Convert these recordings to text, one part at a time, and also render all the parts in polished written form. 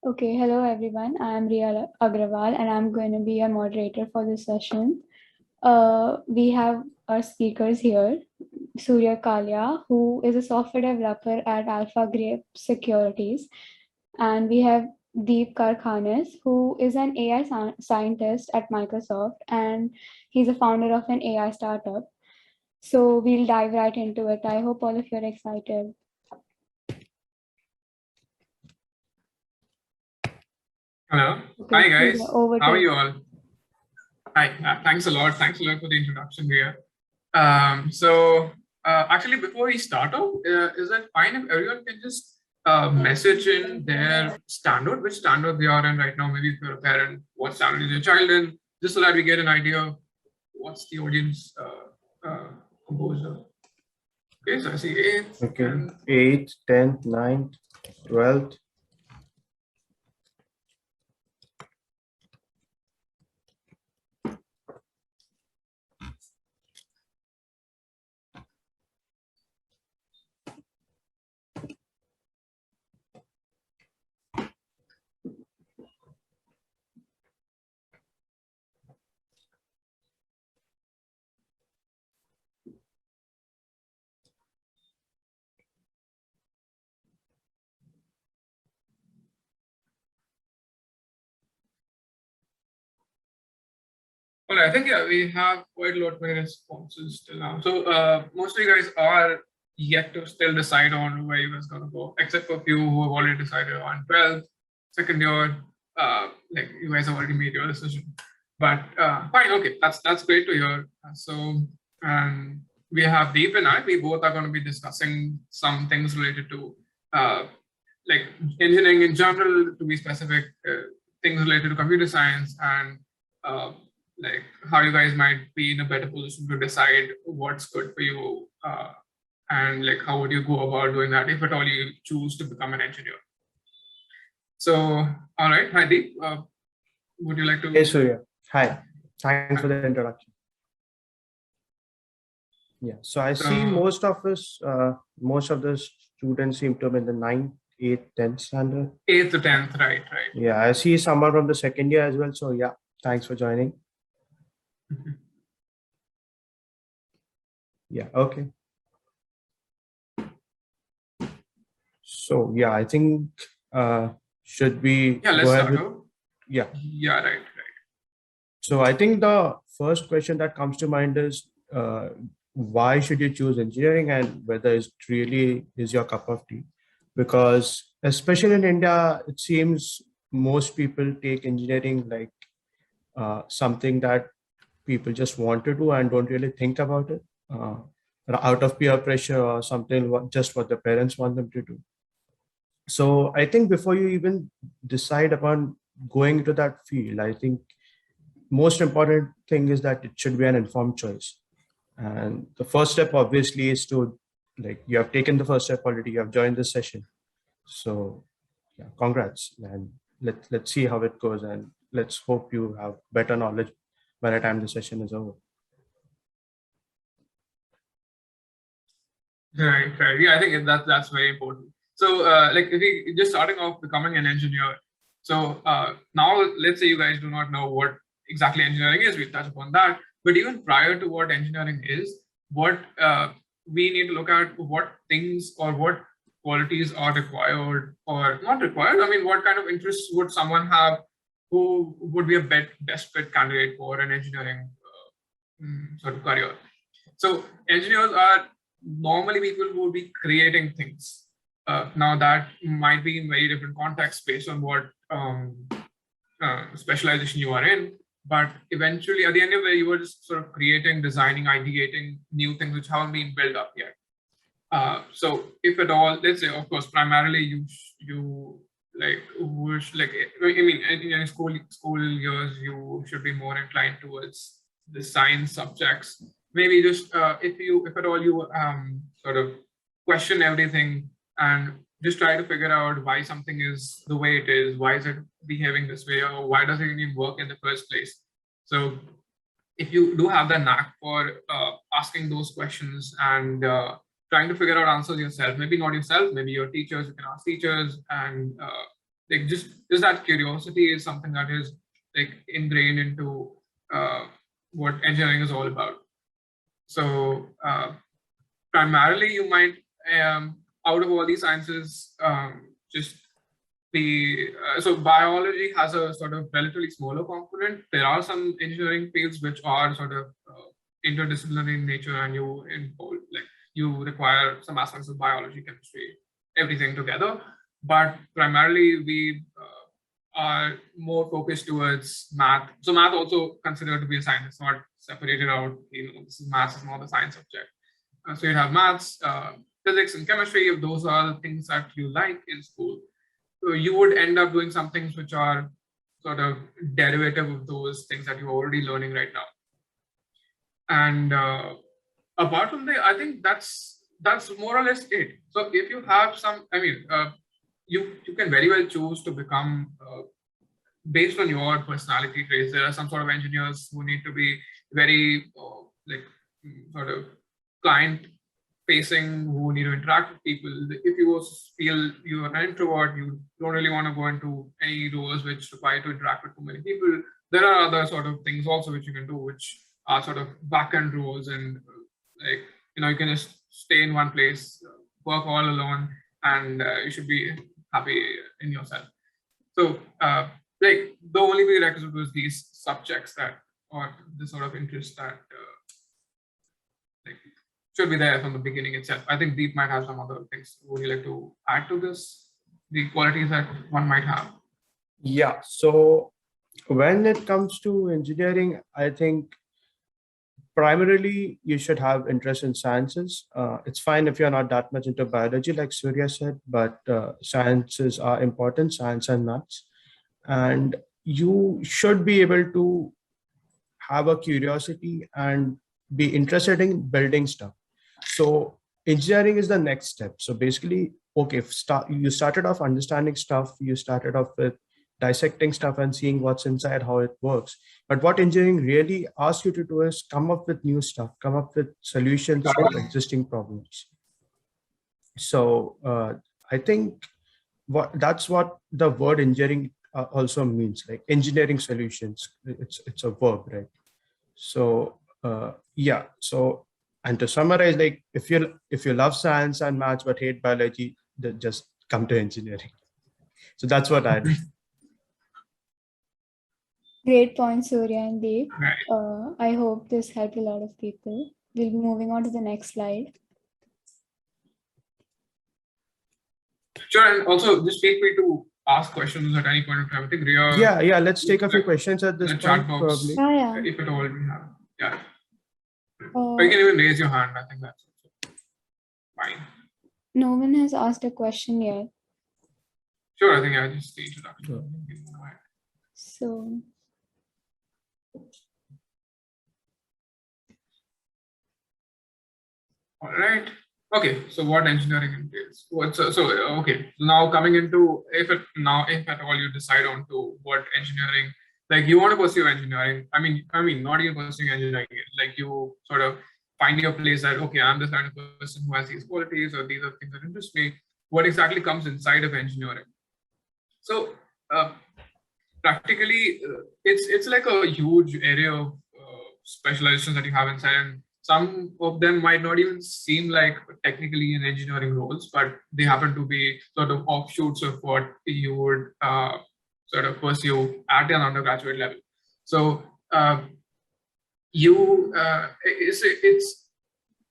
Okay, hello everyone. I'm Riya Agrawal and I'm going to be a moderator for this session. We have our speakers here, Surya Kalia, who is a software developer at Alpha Grape Securities, and we have Deep Karkhanis, who is an AI scientist at Microsoft, and he's a founder of an AI startup. So we'll dive right into it. I hope all of you are excited. Hello. Okay, Hi guys. over How to are you all? Hi. Thanks a lot. Thanks a lot for the introduction here. Actually, before we start off, is it fine if everyone can just message in their standard, which standard they are in right now? Maybe if you're a parent, what standard is your child in, just so that we get an idea of what's the audience composure. Okay, so I see 8th. Okay, 8th, 10th, 9th, 12th. Well, I think we have quite a lot of responses till now. So most of you guys are yet to still decide on where you guys gonna go, except for a few who have already decided on 12th, second year. Like you guys have already made your decision. But fine, okay, that's great to hear. We have Deep and I. We both are going to be discussing some things related to like engineering in general, to be specific, things related to computer science and like how you guys might be in a better position to decide what's good for you and like how would you go about doing that if at all you choose to become an engineer. So, all right, hi Deep, would you like to? Hey Surya, hi, thanks for the introduction. Yeah, so I see most of the students seem to be in the 9th, 8th, 10th standard. 8th to 10th, right. Yeah, I see someone from the second year as well, so yeah, thanks for joining. Yeah, okay. So yeah, I think should we let's go ahead start with, out. Yeah, right. So I think the first question that comes to mind is why should you choose engineering and whether it really is your cup of tea? Because especially in India, it seems most people take engineering like something that people just want to do and don't really think about it out of peer pressure or something, just what the parents want them to do. So I think before you even decide upon going into that field, I think most important thing is that it should be an informed choice. And the first step obviously is to, like, you have taken the first step already, you have joined this session. So yeah, congrats, and let's see how it goes, and let's hope you have better knowledge by the time the session is over. Right. Yeah, I think that's very important. So like if we just starting off becoming an engineer. So now let's say you guys do not know what exactly engineering is, we'll touch upon that. But even prior to what engineering is, what we need to look at what things or what qualities are required or not required. I mean, what kind of interests would someone have who would be a best fit candidate for an engineering sort of career? So engineers are normally people who will be creating things. Now that might be in very different contexts based on what specialization you are in, but eventually at the end of the day, you were just sort of creating, designing, ideating new things which haven't been built up yet. So if at all, let's say, of course, primarily you like wish, like, I mean, in school years, you should be more inclined towards the science subjects. Maybe just if at all you sort of question everything and just try to figure out why something is the way it is, why is it behaving this way, or why does it even work in the first place. So if you do have the knack for asking those questions and trying to figure out answers yourself, maybe not yourself, maybe your teachers, you can ask teachers, and like just that curiosity is something that is like ingrained into what engineering is all about. So primarily you might out of all these sciences just be so biology has a sort of relatively smaller component. There are some engineering fields which are sort of interdisciplinary in nature, and you require some aspects of biology, chemistry, everything together. But primarily we are more focused towards math. So math also considered to be a science. It's not separated out. This is math is not a science subject. So you have maths, physics, and chemistry. If those are the things that you like in school, so you would end up doing some things which are sort of derivative of those things that you're already learning right now. And apart from that, I think that's more or less it. So if you have some, you can very well choose to become based on your personality traits. There are some sort of engineers who need to be very sort of client facing, who need to interact with people. If you feel you are an introvert, you don't really want to go into any roles which require to interact with too many people. There are other sort of things also which you can do, which are sort of back-end roles, and you can just stay in one place, work all alone, and you should be happy in yourself. So the only prerequisite was these subjects or the sort of interest that should be there from the beginning itself. I think Deep might have some other things. Would you like to add to this, the qualities that one might have? Yeah, so when it comes to engineering, I think primarily you should have interest in sciences. It's fine if you're not that much into biology, like Surya said, but sciences are important, science and maths. And you should be able to have a curiosity and be interested in building stuff. So engineering is the next step. So basically, okay, you started off understanding stuff, you started off with dissecting stuff and seeing what's inside, how it works. But what engineering really asks you to do is come up with new stuff, come up with solutions to existing problems. So I think that's what the word engineering also means, like engineering solutions. It's a verb, right? So yeah. So, and to summarize, like if you love science and maths but hate biology, then just come to engineering. So that's what I do. Great point, Surya and Deep. I hope this helped a lot of people. We'll be moving on to the next slide. Sure, and also just feel free to ask questions at any point in time. I think Ria. Yeah. Let's take a few questions at this point, chat box, probably. Yeah. If at all we have. Yeah. Or you can even raise your hand. I think that's also fine. No one has asked a question yet. Sure, I think I just the introduction. Sure. So. All right. Okay. So what engineering entails? Okay. Now coming into if at all you decide on to what engineering, like you want to pursue engineering. I mean, not even pursuing engineering. Like you sort of find your place that okay, I'm this kind of person who has these qualities, or these are things that interest me. What exactly comes inside of engineering? So practically, it's like a huge area of specializations that you have inside, and some of them might not even seem like technically in engineering roles, but they happen to be sort of offshoots of what you would sort of pursue at an undergraduate level. So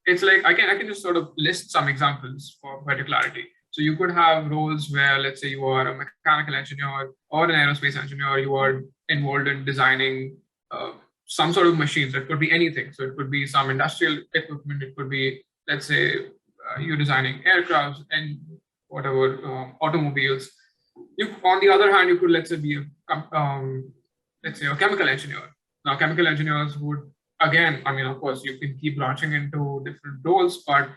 it's like I can just sort of list some examples for better clarity. So you could have roles where, let's say, you are a mechanical engineer or an aerospace engineer. You are involved in designing some sort of machines. It could be anything. So it could be some industrial equipment. It could be, let's say, you're designing aircrafts and whatever, automobiles. On the other hand, you could, let's say, be let's say a chemical engineer. Now, chemical engineers would, again, of course, you can keep branching into different roles, but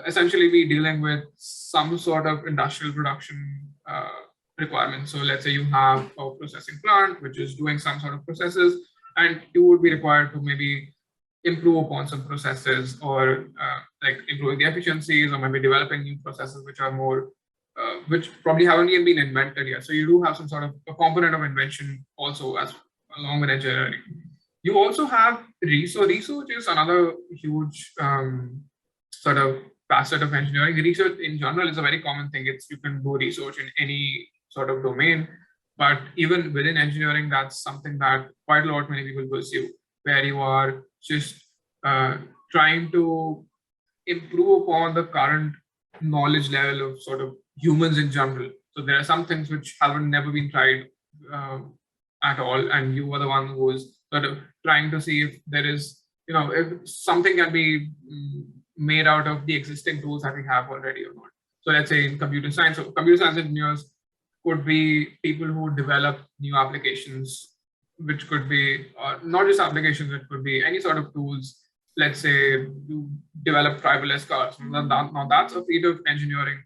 essentially be dealing with some sort of industrial production requirements. So let's say you have a processing plant, which is doing some sort of processes, and you would be required to maybe improve upon some processes, or like improving the efficiencies, or maybe developing new processes which are more which probably haven't even been invented yet. So you do have some sort of a component of invention also as along with engineering. You also have research. Research is another huge sort of facet of engineering. Research in general is a very common thing. You can do research in any sort of domain, but even within engineering, that's something that quite a lot many people pursue, where you are just trying to improve upon the current knowledge level of sort of humans in general. So there are some things which haven't never been tried at all, and you are the one who is sort of trying to see if there is, if something can be made out of the existing tools that we have already or not. So let's say in computer science, so computer science engineers could be people who develop new applications, which could be not just applications, it could be any sort of tools. Let's say you develop driverless cars. Now that's a feat of engineering,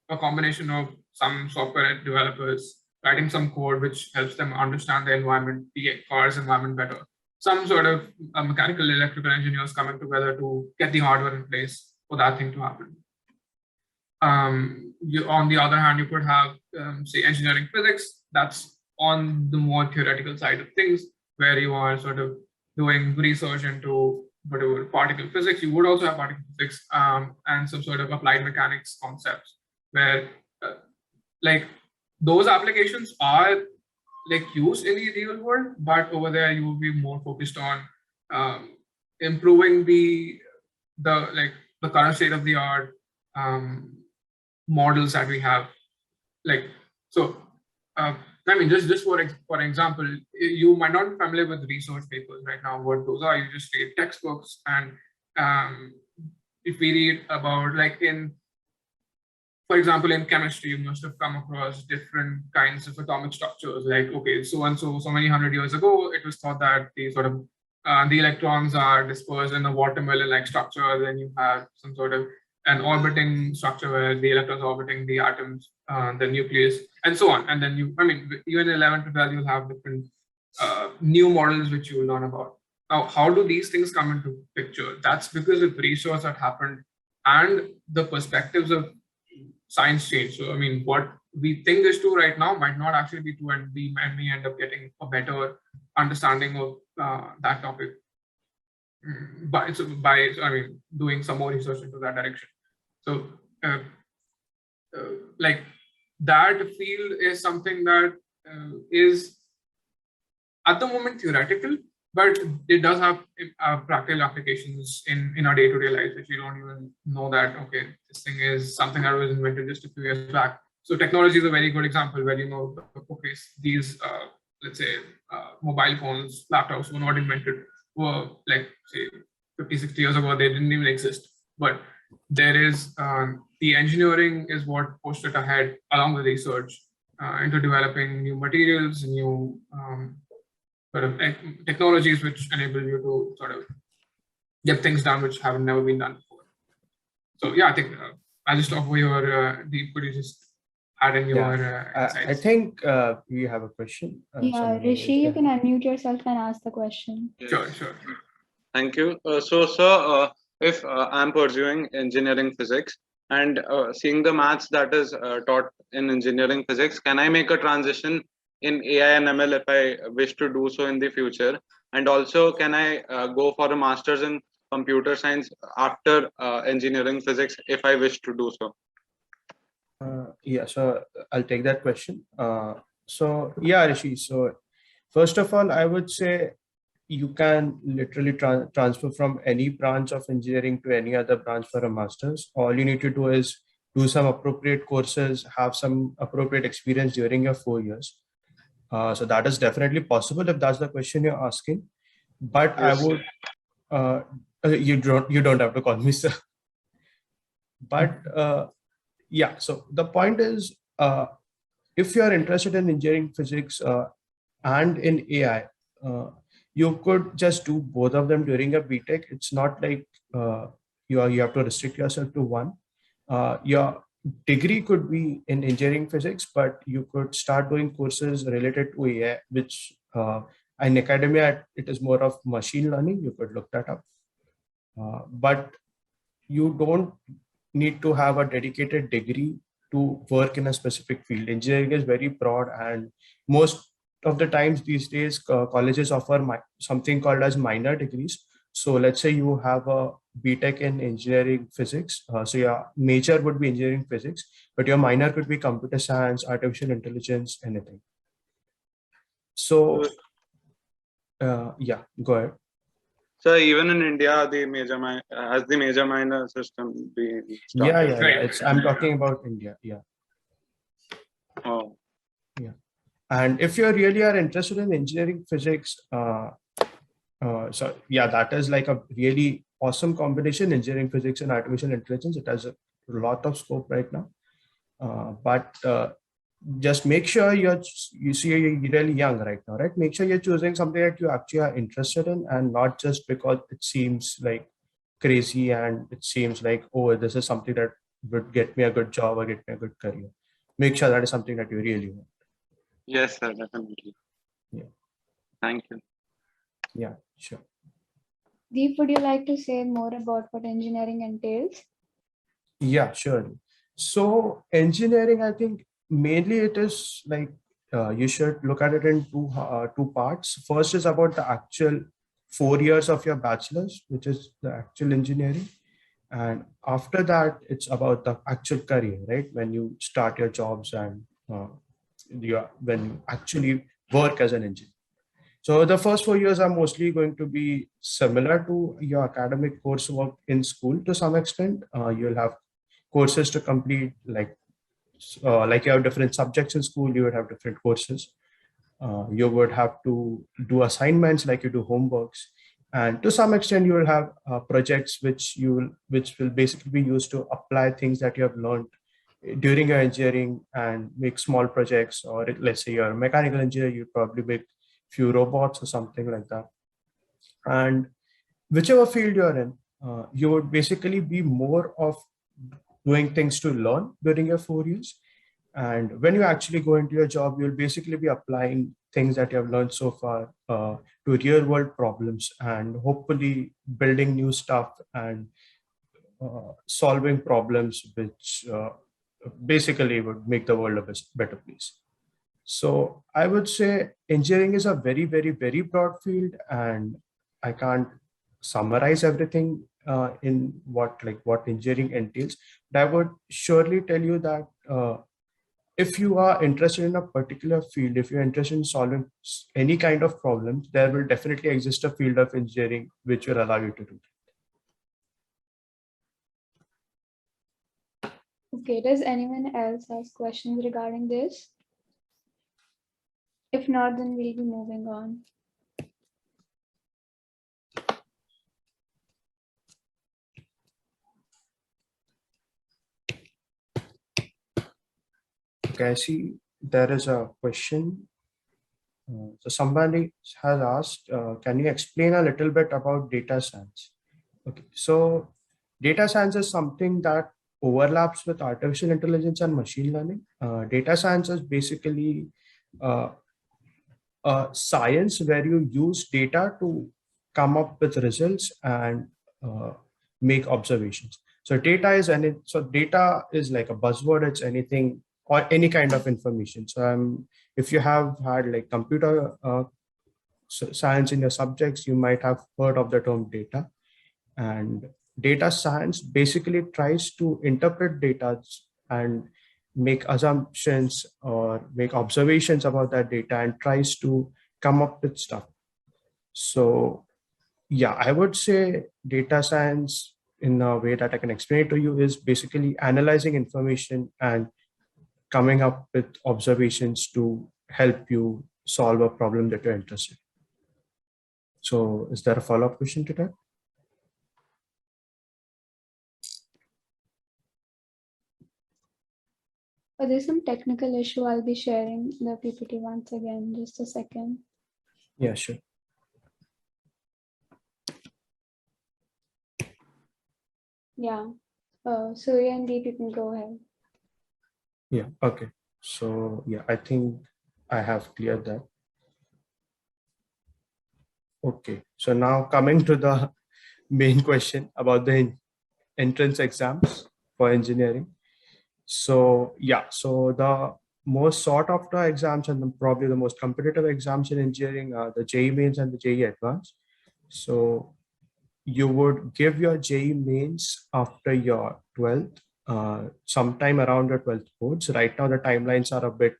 a combination of some software developers writing some code which helps them understand the environment, the car's environment better. Some sort of mechanical, electrical engineers coming together to get the hardware in place for that thing to happen. On the other hand, you could have, say, engineering physics. That's on the more theoretical side of things, where you are sort of doing research into whatever particle physics. You would also have particle physics and some sort of applied mechanics concepts, where like those applications are like used in the real world, but over there you will be more focused on improving the current state of the art models that we have. I mean, just for example, you might not be familiar with research papers right now. What those are, you just read textbooks, and if we read about for example, in chemistry, you must have come across different kinds of atomic structures. Like, okay, so and so many hundred years ago, it was thought that the sort of the electrons are dispersed in a watermelon-like structure. Then you have some sort of an orbiting structure where the electrons are orbiting the atoms, the nucleus, and so on. And then even in 11 to 12, you'll have different new models which you will learn about. Now, how do these things come into picture? That's because of research that happened and the perspectives of science change. So, I mean, what we think is true right now might not actually be true, and we may end up getting a better understanding of that topic by doing some more research into that direction. So, like that field is something that is at the moment theoretical, but it does have practical applications in our day-to-day lives, which you don't even know that, okay, this thing is something that was invented just a few years back. So technology is a very good example where, okay, these, let's say, mobile phones, laptops were not invented, were like, say, 50, 60 years ago, they didn't even exist. But there is, the engineering is what pushed it ahead along with research into developing new materials, new sort of technologies which enable you to sort of get things done which have never been done before. So yeah, I think I'll just offer your Deep. Could you just add in your insights? I think we have a question. Rishi, you can unmute yourself and ask the question. Yes. Sure. Thank you. So, sir, if I'm pursuing engineering physics and seeing the maths that is taught in engineering physics, can I make a transition in AI and ML if I wish to do so in the future? And also, can I go for a master's in computer science after engineering physics if I wish to do so? Yeah, so I'll take that question. So yeah, Rishi, so first of all, I would say you can literally transfer from any branch of engineering to any other branch for a master's. All you need to do is do some appropriate courses, have some appropriate experience during your 4 years. So that is definitely possible if that's the question you're asking. But yes. I would, you don't have to call me sir. But yeah, so the point is, if you are interested in engineering physics and in AI, you could just do both of them during a BTech. It's not like you have to restrict yourself to one. Your degree could be in engineering physics, but you could start doing courses related to AI, which in academia, it is more of machine learning. You could look that up. But you don't need to have a dedicated degree to work in a specific field. Engineering is very broad, and most of the times these days, colleges offer something called as minor degrees. So let's say you have a BTech in engineering physics. So your major would be engineering physics, but your minor could be computer science, artificial intelligence, anything. So yeah, go ahead. So even in India, the major minor system being started. Yeah. I'm talking about India. Yeah. Oh. Yeah. And if you really are interested in engineering physics, so yeah, that is like a really awesome combination, engineering physics and artificial intelligence. It has a lot of scope right now. But just make sure you're really young right now, right? Make sure you're choosing something that you actually are interested in, and not just because it seems like crazy and it seems like, oh, this is something that would get me a good job or get me a good career. Make sure that is something that you really want. Yes, sir, definitely. Yeah. Thank you. Yeah, sure. Deep, would you like to say more about what engineering entails? Yeah, sure. So engineering, I think mainly it is like you should look at it in two parts. First is about the actual 4 years of your bachelor's, which is the actual engineering. And after that, it's about the actual career, right? When you start your jobs and when you actually work as an engineer. So the first 4 years are mostly going to be similar to your academic coursework in school to some extent. You'll have courses to complete, like you have different subjects in school, you would have different courses. You would have to do assignments like you do homeworks. And to some extent, you will have projects which will basically be used to apply things that you have learned during your engineering and make small projects. Or let's say you're a mechanical engineer, you probably make few robots or something like that. And whichever field you're in, you would basically be more of doing things to learn during your 4 years. And when you actually go into your job, you'll basically be applying things that you have learned so far to real world problems, and hopefully building new stuff and solving problems which basically would make the world a better place. So I would say engineering is a very, very, very broad field, and I can't summarize everything in what engineering entails. But I would surely tell you that if you are interested in a particular field, if you're interested in solving any kind of problems, there will definitely exist a field of engineering which will allow you to do that. Okay, does anyone else have questions regarding this? If not, then we'll be moving on. Okay, I see there is a question. So somebody has asked, can you explain a little bit about data science? Okay, so data science is something that overlaps with artificial intelligence and machine learning. Data science is basically science where you use data to come up with results and make observations. So data is like a buzzword. It's anything or any kind of information. So if you have had like computer science in your subjects, you might have heard of the term data. And data science basically tries to interpret data and make assumptions or make observations about that data and tries to come up with stuff. So yeah, I would say data science, in a way that I can explain it to you, is basically analyzing information and coming up with observations to help you solve a problem that you're interested in. So is there a follow-up question to that? There's some technical issue. I'll be sharing the PPT once again. Just a second. Yeah, sure. Yeah. Surya and Deep, you can go ahead. Yeah, okay. So yeah, I think I have cleared that. Okay, so now coming to the main question about the entrance exams for engineering. So yeah, so the most sought after exams and probably the most competitive exams in engineering are the JEE Mains and the JEE Advanced. So you would give your JEE Mains after your 12th, sometime around your 12th boards. Right now the timelines are a bit,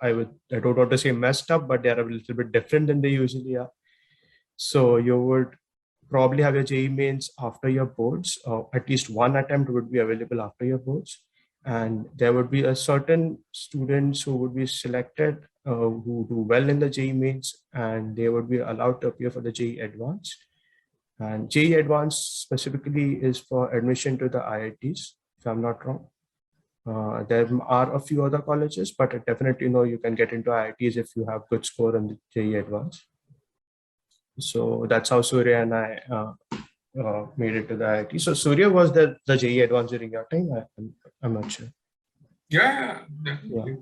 I don't want to say messed up, but they're a little bit different than they usually are. So you would probably have your JEE Mains after your boards, at least one attempt would be available after your boards. And there would be a certain students who would be selected who do well in the JEE Mains, and they would be allowed to appear for the JEE Advanced. And JEE Advanced specifically is for admission to the IITs, if I'm not wrong. There are a few other colleges, but I definitely know you can get into IITs if you have good score on the JEE Advanced. So that's how Surya and I made it to the IIT. So Surya, was the JEE Advanced during your time? I'm not sure. Yeah, definitely.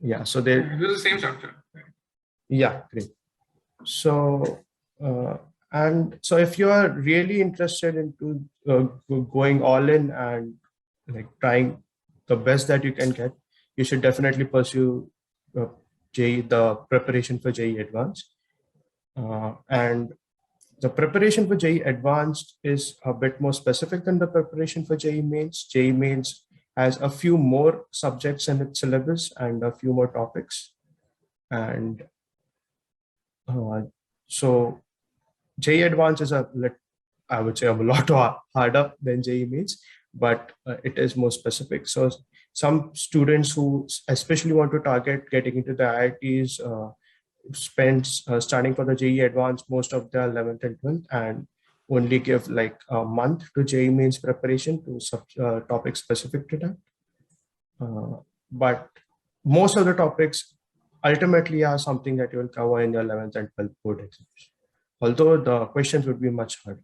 Yeah, so they. It was the same structure. Yeah, great. So, and so if you are really interested into going all in and like trying the best that you can get, you should definitely pursue the preparation for JEE Advanced. And the preparation for JEE Advanced is a bit more specific than the preparation for JEE Mains. JEE Mains has a few more subjects in its syllabus and a few more topics. And so JEE Advanced is I would say a lot harder than JEE Mains, but it is more specific. So some students who especially want to target getting into the IITs spend starting for the JEE Advanced most of their 11th and 12th and only give like a month to JEE Mains preparation to topics specific to that. But most of the topics ultimately are something that you will cover in your 11th and 12th board exams, although the questions would be much harder.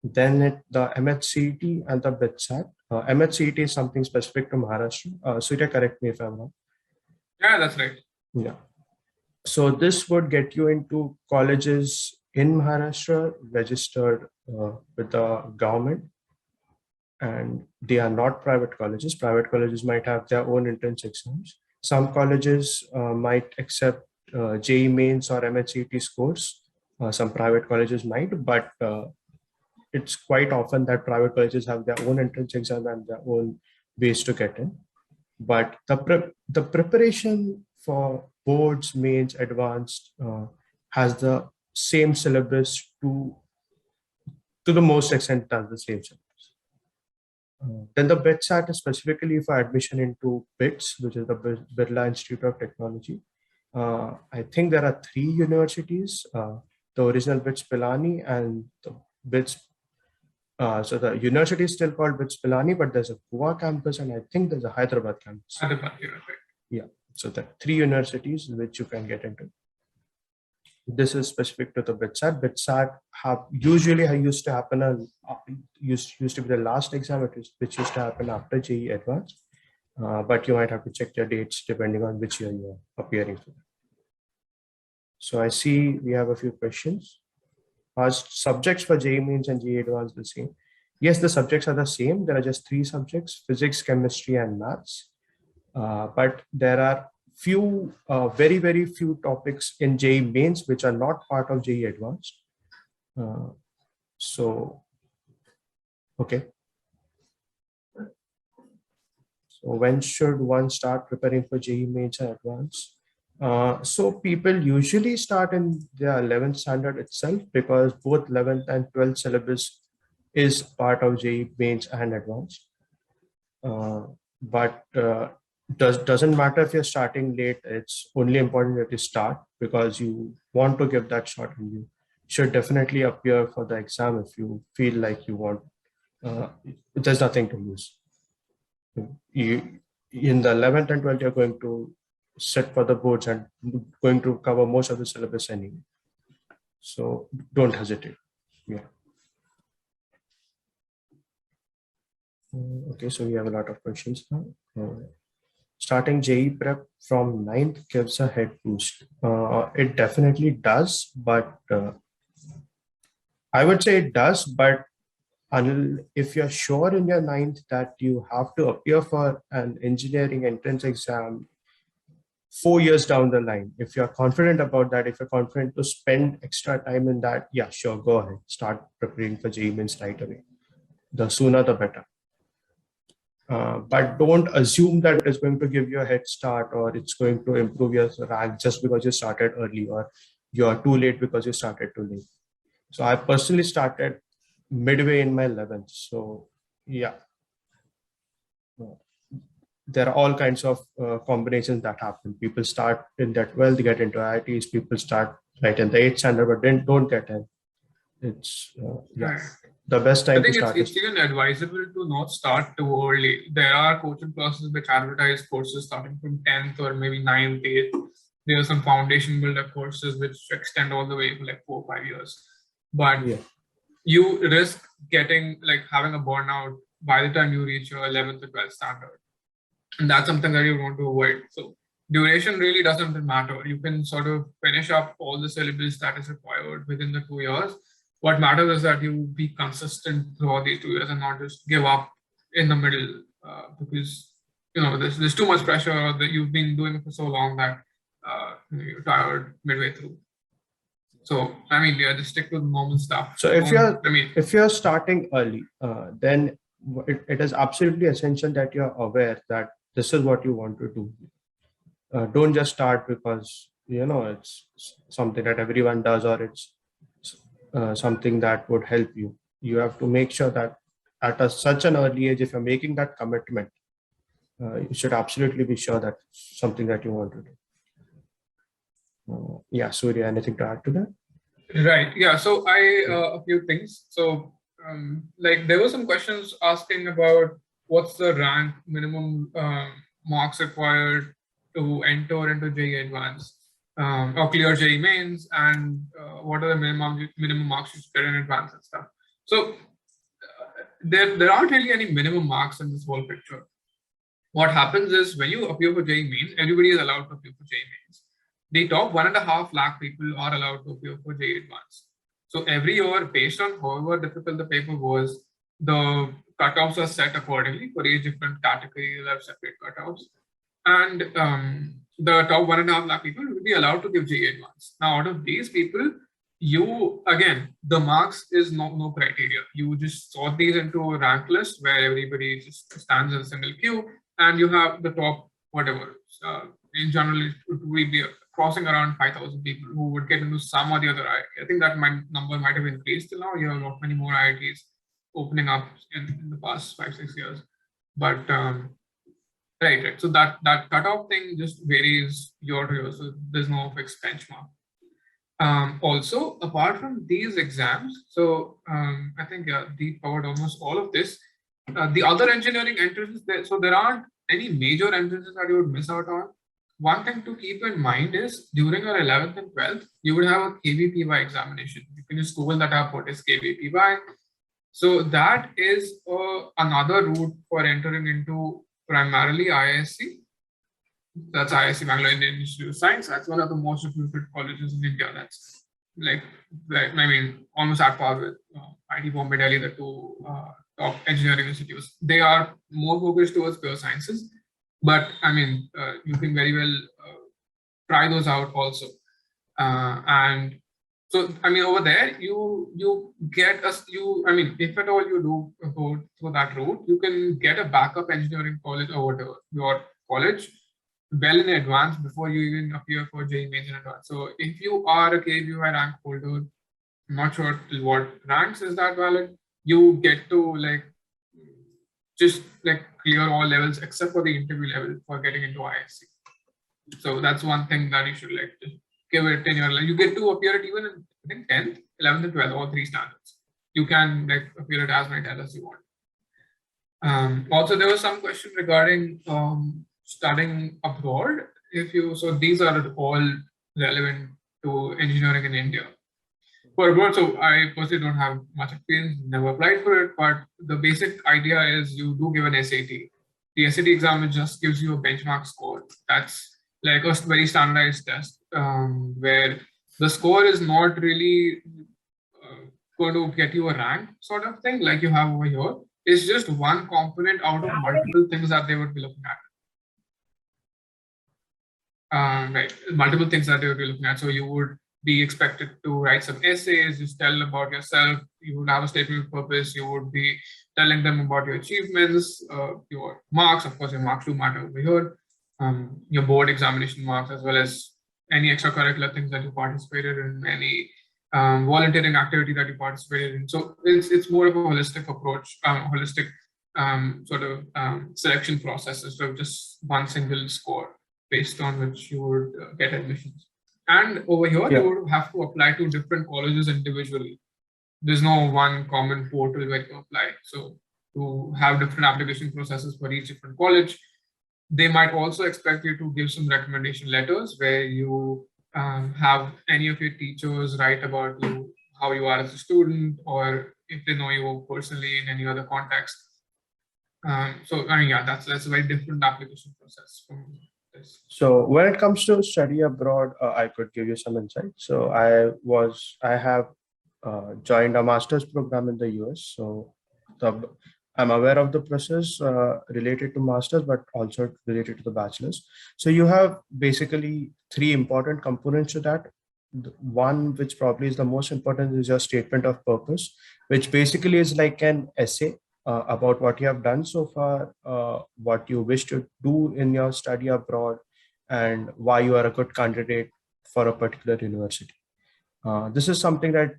Then the MHCET and the BITSAT. MHCET is something specific to Maharashtra. Surya, correct me if I'm wrong. Yeah, that's right. Yeah. So this would get you into colleges in Maharashtra registered with the government, and they are not private colleges. Private colleges might have their own entrance exams. Some colleges might accept JEE Mains or MHCET scores. Some private colleges might, but it's quite often that private colleges have their own entrance exam and their own ways to get in. But the preparation for boards, mains, advanced has the same syllabus to the most extent as the same syllabus. Then the BITSAT is specifically for admission into BITS, which is the Birla Institute of Technology. I think there are 3 universities, the original BITS Pilani and the BITS. So the university is still called BITS Pilani, but there's a Goa campus and I think there's a Hyderabad campus. Hyderabad, yeah, right. Yeah, so there are 3 universities which you can get into. This is specific to the BITSAT. BITSAT usually used to happen used to be the last exam which used to happen after JEE Advanced, but you might have to check your dates depending on which year you are appearing for. So I see we have a few questions. Are subjects for JEE Mains and JEE Advanced the same? Yes, the subjects are the same. There are just 3 subjects: physics, chemistry, and maths. But there are very, very few topics in JEE Mains which are not part of JEE Advanced. Okay. So when should one start preparing for JEE Mains and Advanced? So people usually start in their 11th standard itself because both 11th and 12th syllabus is part of JEE Mains and Advanced. But doesn't matter if you're starting late. It's only important that you start because you want to give that shot, and you should definitely appear for the exam if you feel like you want. There's nothing to lose. In the 11th and 12th, you're going to sit for the boards and going to cover most of the syllabus anyway. So don't hesitate. Yeah. Okay, so we have a lot of questions now. Starting JEE prep from 9th gives a head boost. It definitely does, but I would say it does, but if you're sure in your ninth that you have to appear for an engineering entrance exam 4 years down the line, if you're confident about that, if you're confident to spend extra time in that, yeah, sure, go ahead, start preparing for JEE Mains right away. The sooner the better. But don't assume that it's going to give you a head start or it's going to improve your rank just because you started early, or you're too late because you started too late. So I personally started midway in my 11th. So yeah, there are all kinds of combinations that happen. People start in that 12th, get into IITs. People start right in the 8th standard, but then don't get in. It's yeah. The best time to start it's even advisable to not start too early. There are coaching classes which advertise courses starting from 10th or maybe 9th, 8th. There are some foundation builder courses which extend all the way for like 4 or 5 years. But you risk getting having a burnout by the time you reach your 11th or 12th standard. And that's something that you want to avoid. So duration really doesn't matter. You can sort of finish up all the syllabus that is required within the 2 years. What matters is that you be consistent throughout these 2 years and not just give up in the middle because there's too much pressure that you've been doing it for so long that you're tired midway through. So I mean, just stick to the normal stuff. So if you're starting early, then it is absolutely essential that you're aware that this is what you want to do. Don't just start because it's something that everyone does or it's something that would help you. You have to make sure that at such an early age, if you're making that commitment, you should absolutely be sure that's something that you want to do. Yeah, Surya, anything to add to that? Right. Yeah. So a few things. So there were some questions asking about what's the rank minimum marks required to enter into JEE Advanced or clear JEE Mains, and what are the minimum marks you should get in advance and stuff. So there aren't really any minimum marks in this whole picture. What happens is when you appear for JEE Mains, everybody is allowed to appear for JEE Mains. The top 1.5 lakh people are allowed to appear for JEE Advanced. So every year, based on however difficult the paper was, the cutoffs are set accordingly. For each different category, there are separate cutoffs. And the top 1.5 lakh people will be allowed to give JEE Advanced. Now, out of these people, the marks is no criteria. You just sort these into a rank list where everybody just stands in a single queue, and you have the top whatever. In general, it would be crossing around 5,000 people who would get into some or the other IIT. I think that number might have increased till now. You have a lot many more IITs opening up in the past 5-6 years. But right. So that cutoff thing just varies year to year. So there's no fixed benchmark. Also, apart from these exams, so I think Deep covered almost all of this. The other engineering entrances, so there aren't any major entrances that you would miss out on. One thing to keep in mind is during your 11th and 12th, you would have a 𝐾𝐵PY examination. You can just Google that up, what is 𝐾𝐵PY. So that is another route for entering into primarily IISc. That's IISc Bangalore Indian Institute of Science. That's one of the most reputed colleges in India. That's almost at par with IIT Bombay, Delhi, the two top engineering institutes. They are more focused towards pure sciences. But you can very well try those out also. And so, over there, you get if at all you do go through that route, you can get a backup engineering college or whatever, your college, well in advance before you even appear for JEE Mains in advance. So if you are a 𝐾𝐵PY rank holder, I'm not sure what ranks is that valid, you get to just clear all levels except for the interview level for getting into IISc. So that's one thing that you should just give it in your life. You get to appear at even in, I think, 10th, 11th, and 12th, all three standards. You can appear at as many times as you want. Also, there was some question regarding studying abroad. So these are all relevant to engineering in India. For abroad, so I personally don't have much experience, never applied for it, but the basic idea is you do give an SAT. The SAT exam just gives you a benchmark score. That's like a very standardized test where the score is not really going to get you a rank sort of thing like you have over here. It's just one component out of multiple things that they would be looking at. Right, multiple things that they would be looking at. So you would be expected to write some essays, just tell about yourself. You would have a statement of purpose. You would be telling them about your achievements, your marks. Of course, your marks do matter over here. Your board examination marks, as well as any extracurricular things that you participated in, any volunteering activity that you participated in. So it's more of a holistic approach, holistic sort of selection process instead of just one single score based on which you would get admissions. And over here, you would have to apply to different colleges individually. There's no one common portal where you apply. So to have different application processes for each different college, they might also expect you to give some recommendation letters where you have any of your teachers write about you, how you are as a student, or if they know you personally in any other context. So I mean, yeah, that's a very different application process from this. So when it comes to study abroad, I could give you some insight. So I have joined a master's program in the US. So I'm aware of the process related to master's, but also related to the bachelor's. So you have basically three important components to that. The one, which probably is the most important, is your statement of purpose, which basically is like an essay about what you have done so far, what you wish to do in your study abroad, and why you are a good candidate for a particular university. This is something that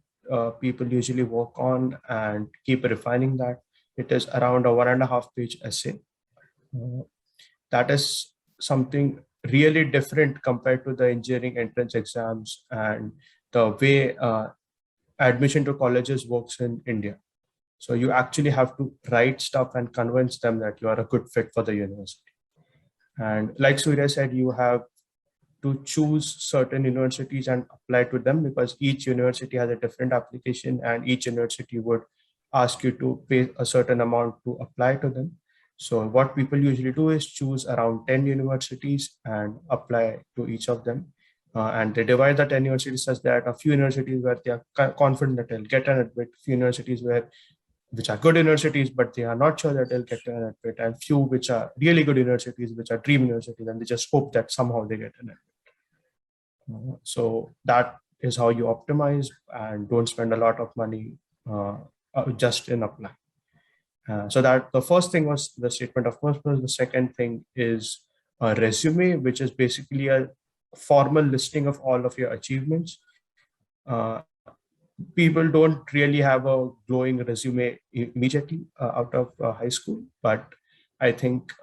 people usually work on and keep refining that. It is around a 1.5-page essay. That is something really different compared to the engineering entrance exams and the way admission to colleges works in India. So you actually have to write stuff and convince them that you are a good fit for the university. And like Surya said, you have to choose certain universities and apply to them, because each university has a different application and each university would ask you to pay a certain amount to apply to them. So what people usually do is choose around 10 universities and apply to each of them. And they divide the 10 universities such that a few universities where they are confident that they'll get an admit, few universities which are good universities, but they are not sure that they'll get an admit, and few which are really good universities, which are dream universities, and they just hope that somehow they get an admit. So that is how you optimize and don't spend a lot of money just in apply. So that the first thing was the statement of purpose. The second thing is a resume, which is basically a formal listing of all of your achievements. People don't really have a glowing resume immediately out of high school, but I think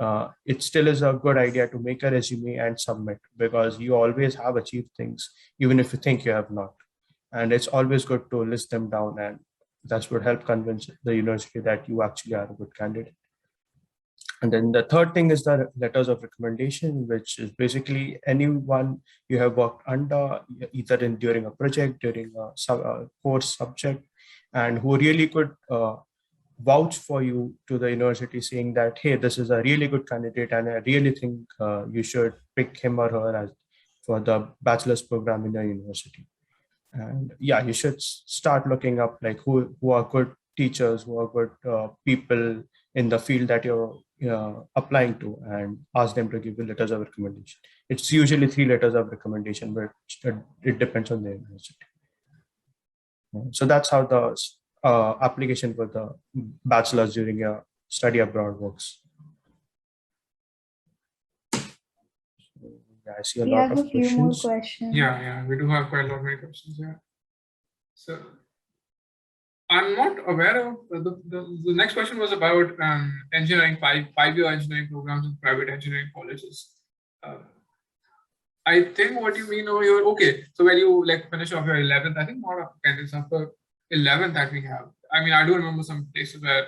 it still is a good idea to make a resume and submit, because you always have achieved things, even if you think you have not. And it's always good to list them down, and that would help convince the university that you actually are a good candidate. And then the third thing is the letters of recommendation, which is basically anyone you have worked under, either during a project, during a course subject, and who really could vouch for you to the university, saying that, hey, this is a really good candidate and I really think you should pick him or her as for the bachelor's program in your university. And yeah, you should start looking up like who are good teachers, who are good people in the field that you're applying to, and ask them to give you letters of recommendation. It's usually 3 letters of recommendation, but it depends on the university. So that's how the application for the bachelor's during your study abroad works. Yeah, I see a lot of few more questions. Yeah, we do have quite a lot of questions. Yeah. So I'm not aware of the next question was about engineering, five-year engineering programs in private engineering colleges. I think what you mean over here, okay, so when you like finish off your 11th, I think more of candidates after 11th that we have. I mean, I do remember some places where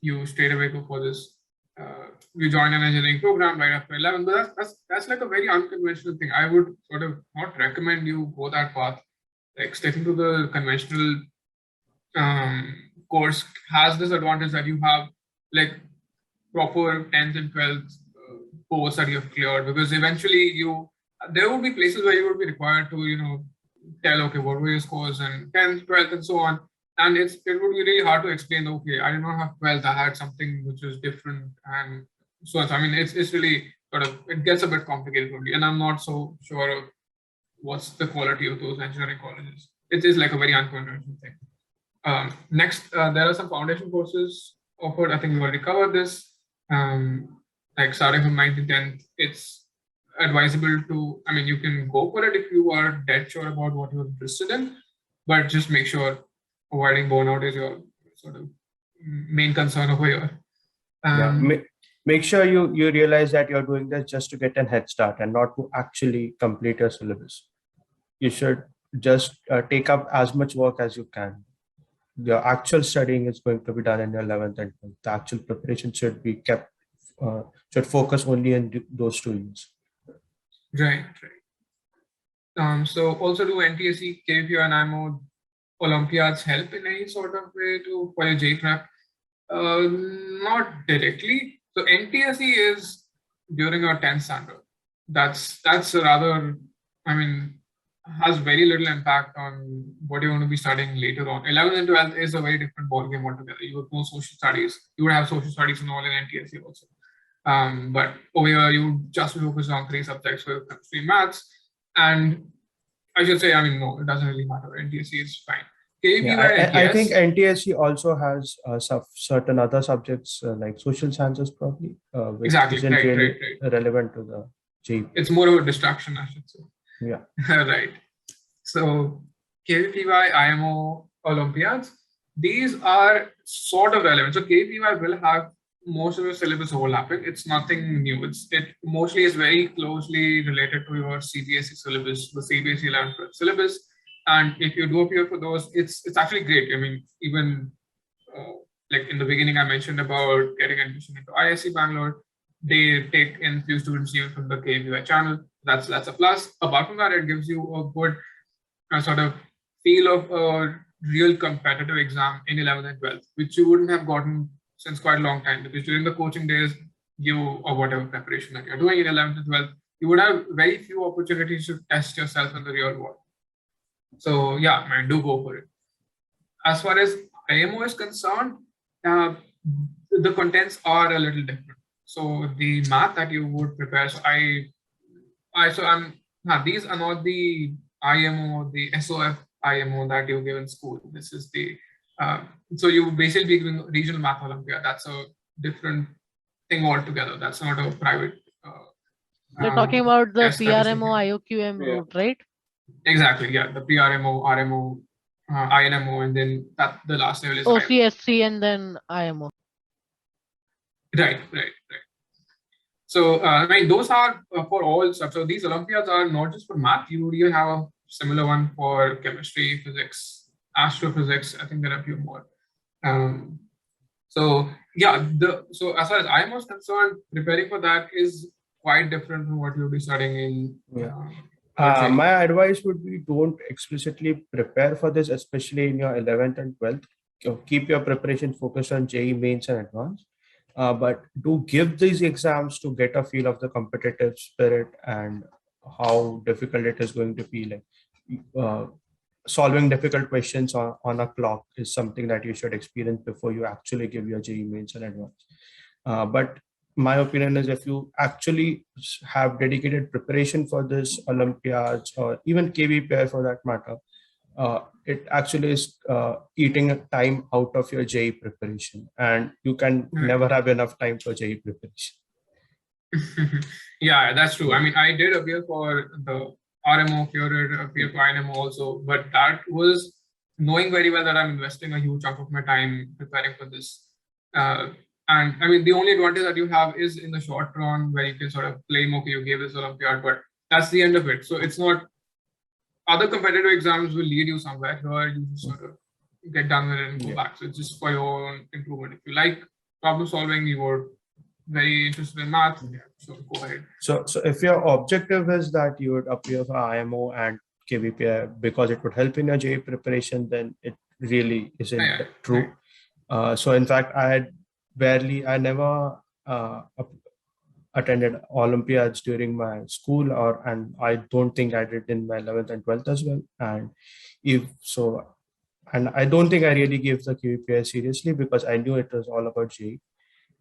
you straight away go for this. You join an engineering program right after 11th, but that's like a very unconventional thing. I would sort of not recommend you go that path. Like sticking to the conventional course has this advantage that you have like proper 10th and 12th course that you have cleared, because eventually there will be places where you will be required to tell, okay, what were your scores in 10th, 12th and so on, and it would be really hard to explain. Okay, I did not have 12th. I had something which was different, and so on. So, I mean, it's really sort of, it gets a bit complicated for me, and I'm not so sure of what's the quality of those engineering colleges. It is like a very unconventional thing. Next, there are some foundation courses offered. I think we already covered this. Like starting from 9th and 10th, it's advisable to, I mean, you can go for it if you are dead sure about what you're interested in, but just make sure avoiding burnout is your sort of main concern over here. Make sure you realize that you're doing this just to get a head start and not to actually complete your syllabus. You should just take up as much work as you can. Your actual studying is going to be done in your 11th and 12th. The actual preparation should be kept, should focus only in those 2 years. Right. So also, do NTSE, KVPI, and IMO Olympiads help in any sort of way for your J prep? Not directly. So NTSE is during your 10th standard. That's rather, I mean, has very little impact on what you're going to be studying later on. 11th and 12th is a very different ballgame altogether. You would know social studies. You would have social studies and all in NTSE also. But over here, you just focus on 3 subjects for chemistry, maths, and I should say, I mean, no, it doesn't really matter. NTSE is fine. I think NTSE also has certain other subjects like social sciences, probably, which isn't really relevant to the JEE. It's more of a distraction, I should say. Yeah. Right. So KVPY, IMO, Olympiads, these are sort of relevant. So KVPY will have most of your syllabus overlapping. It's nothing new. It mostly is very closely related to your CBSE syllabus, the CBSE 11th syllabus. And if you do appear for those, it's actually great. I mean, even like in the beginning, I mentioned about getting admission into ISC Bangalore. They take in few students even from the KVPY channel. That's a plus. Apart from that, it gives you a good sort of feel of a real competitive exam in 11th and 12th, which you wouldn't have gotten since quite a long time, because during the coaching days, or whatever preparation that you're doing in 11th and 12th, you would have very few opportunities to test yourself in the real world. So yeah, man, do go for it. As far as IMO is concerned, the contents are a little different. So the math that you would prepare, so these are not the IMO, the SOF IMO that you give in school. This is the, so you basically be given regional math Olympia. That's a different thing altogether. That's not a private. You're talking about the PRMO, IOQM route, right? Exactly. Yeah. The PRMO, RMO, INMO, and then the last level is OCSC and then IMO. Right. So, I mean, those are for all stuff. So these Olympiads are not just for math. You have a similar one for chemistry, physics, astrophysics. I think there are a few more. So yeah, so as far as IMO is concerned, preparing for that is quite different from what you'll be studying in. My advice would be, don't explicitly prepare for this, especially in your 11th and 12th. Keep your preparation focused on JEE mains and advanced. But do give these exams to get a feel of the competitive spirit and how difficult it is going to be. Like solving difficult questions on a clock is something that you should experience before you actually give your JEE mains and advanced. But my opinion is, if you actually have dedicated preparation for this Olympiads or even KVPI for that matter, it actually is eating time out of your JEE preparation, and you can never have enough time for JEE preparation. Yeah, that's true. I mean, I did appear for the RMO, appear for INMO also, but that was knowing very well that I'm investing a huge chunk of my time preparing for this. And I mean, the only advantage that you have is in the short run, where you can sort of claim, okay, you gave this Olympiad, but that's the end of it. So it's not, other competitive exams will lead you somewhere. Here you just sort of get done with it and go back. So it's just for your own improvement. If you like problem solving, you are very interested in math, so go ahead. So if your objective is that you would appear for IMO and KVPI because it would help in your JEE preparation, then it really isn't true. So in fact, I never attended Olympiads during my school, and I don't think I did in my 11th and 12th as well. And if so, And I don't think I really gave the QEPI seriously because I knew it was all about GE.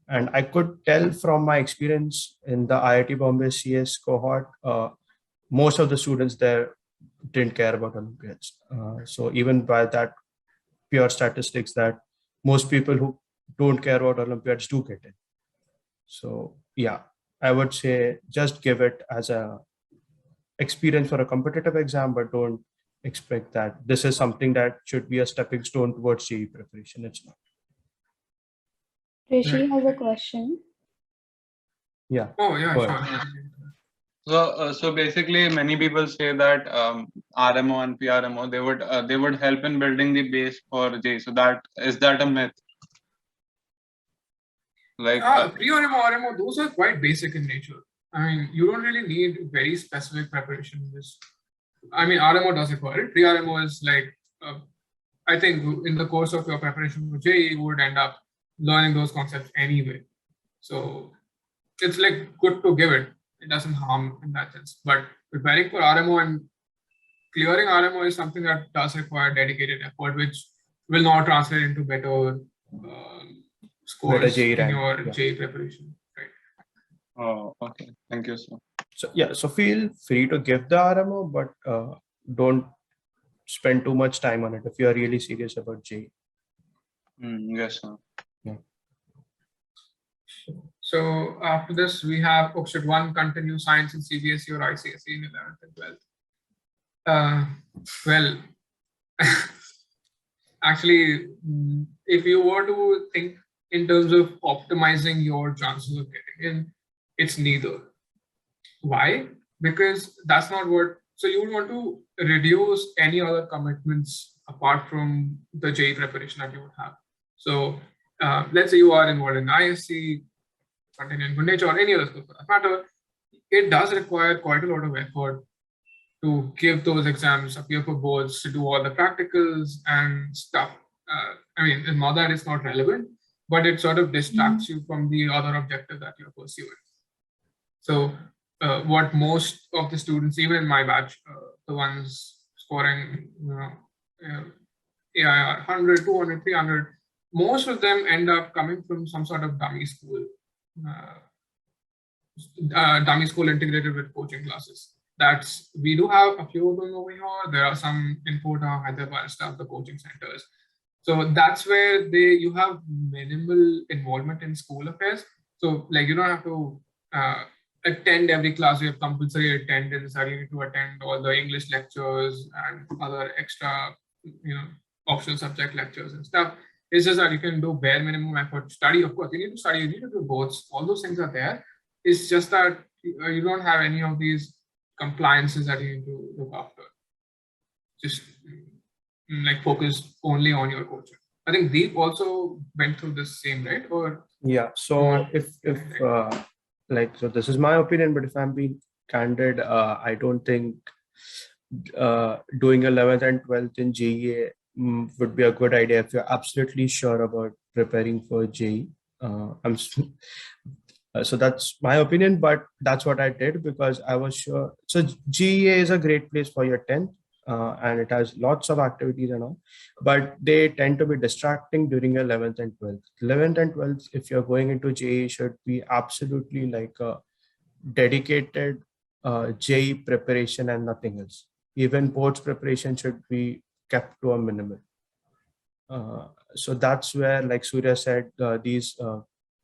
And I could tell from my experience in the IIT Bombay CS cohort, most of the students there didn't care about Olympiads. So even by that pure statistics, that most people who don't care about Olympiads do get in. So yeah, I would say just give it as a experience for a competitive exam, but don't expect that this is something that should be a stepping stone towards GE preparation. It's not. Rishi has a question. Yeah. Oh yeah, Go sure. ahead. So basically, many people say that RMO and PRMO they would help in building the base for J. So is that a myth? Like pre-RMO, RMO, those are quite basic in nature. I mean, you don't really need very specific preparation in this. I mean, RMO does require it. Pre-RMO is like, I think in the course of your preparation for JEE, you would end up learning those concepts anyway. So it's like good to give it. It doesn't harm in that sense. But preparing for RMO and clearing RMO is something that does require dedicated effort, which will not translate into better scores in your JEE preparation. Right. Oh, okay. Thank you, sir. So yeah, so feel free to give the RMO, but don't spend too much time on it if you are really serious about JEE. Yes, sir. Yeah. So after this, we have, should one continue science in CBSE or ICSE in 11th and 12th? Well, actually, if you were to think in terms of optimizing your chances of getting in, it's neither. Why? Because that's not what, so you would want to reduce any other commitments apart from the JEE preparation that you would have. So let's say you are involved in ISC, continuing nature, or any other school for that matter, it does require quite a lot of effort to give those exams, appear for boards, to do all the practicals and stuff. I mean, not that it's not relevant, but it sort of distracts you from the other objective that you're pursuing. So what most of the students, even in my batch, the ones scoring AIR 100, 200, 300, most of them end up coming from some sort of dummy school integrated with coaching classes. We do have a few of them over here. There are some in Kota, Hyderabad stuff, the coaching centers. So that's where you have minimal involvement in school affairs. So like you don't have to attend every class. You have compulsory attendance. You need to attend all the English lectures and other extra, optional subject lectures and stuff. It's just that you can do bare minimum effort to study. Of course, you need to study. You need to do boards. All those things are there. It's just that you don't have any of these compliances that you need to look after. Just like focus only on your coaching. I think Deep also went through this same, right? Or yeah. So so this is my opinion, but if I'm being candid, I don't think doing 11th and 12th in GEA would be a good idea if you're absolutely sure about preparing for JEE. So that's my opinion, but that's what I did because I was sure. So GEA is a great place for your 10th and it has lots of activities and all, but they tend to be distracting during your 11th and 12th. 11th and 12th, if you're going into JEE, should be absolutely like a dedicated JEE preparation and nothing else. Even boards preparation should be kept to a minimum. So that's where, like Surya said, these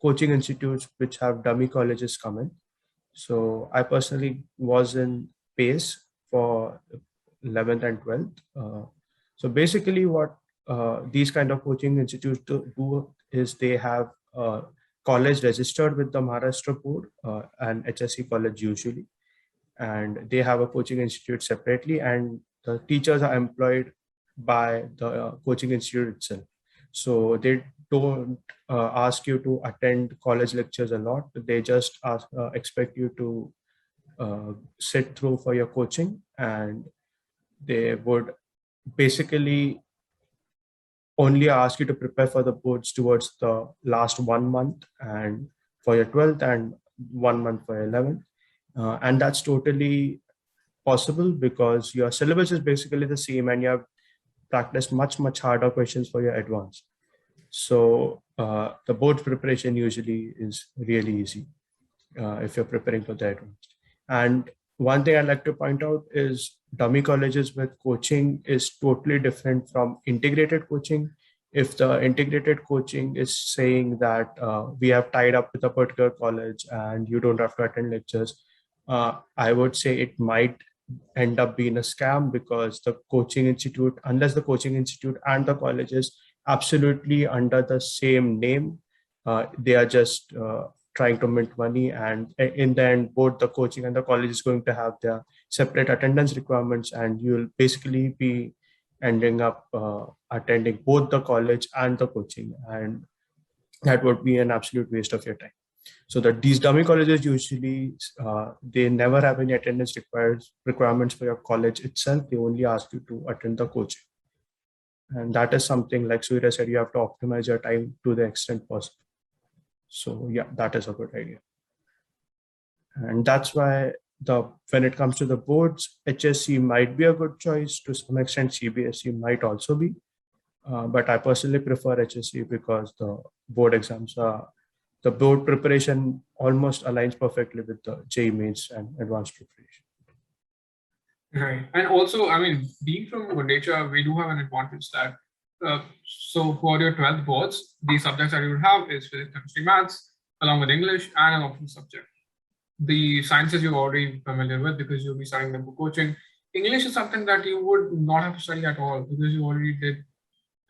coaching institutes which have dummy colleges come in. So I personally was in PACE for 11th and 12th. So basically what these kind of coaching institutes do is they have college registered with the Maharashtra board and HSC college usually, and they have a coaching institute separately, and the teachers are employed by the coaching institute itself. So they don't ask you to attend college lectures a lot. They just expect you to sit through for your coaching, and they would basically only ask you to prepare for the boards towards the last 1 month and for your 12th and 1 month for your 11th. And that's totally possible because your syllabus is basically the same and you have practice much harder questions for your advanced. So the board preparation usually is really easy if you're preparing for the advanced. And one thing I'd like to point out is dummy colleges with coaching is totally different from integrated coaching. If the integrated coaching is saying that we have tied up with a particular college and you don't have to attend lectures, I would say it might end up being a scam, because the coaching institute, unless the coaching institute and the college is absolutely under the same name, they are just trying to mint money, and in the end both the coaching and the college is going to have their separate attendance requirements, and you'll basically be ending up attending both the college and the coaching, and that would be an absolute waste of your time. So that these dummy colleges usually they never have any attendance requirements for your college itself. They only ask you to attend the coaching, and that is something, like Surya said, you have to optimize your time to the extent possible. So yeah, that is a good idea. And that's why when it comes to the boards, HSC might be a good choice. To some extent, CBSE might also be. But I personally prefer HSC because the board exams are, the board preparation almost aligns perfectly with the JEE Mains and advanced preparation. Right. And also, I mean, being from good nature, we do have an advantage that so for your 12th boards, the subjects that you would have is physics, chemistry, maths, along with English and an optional subject. The sciences you're already familiar with because you'll be studying them for coaching. English is something that you would not have to study at all because you already did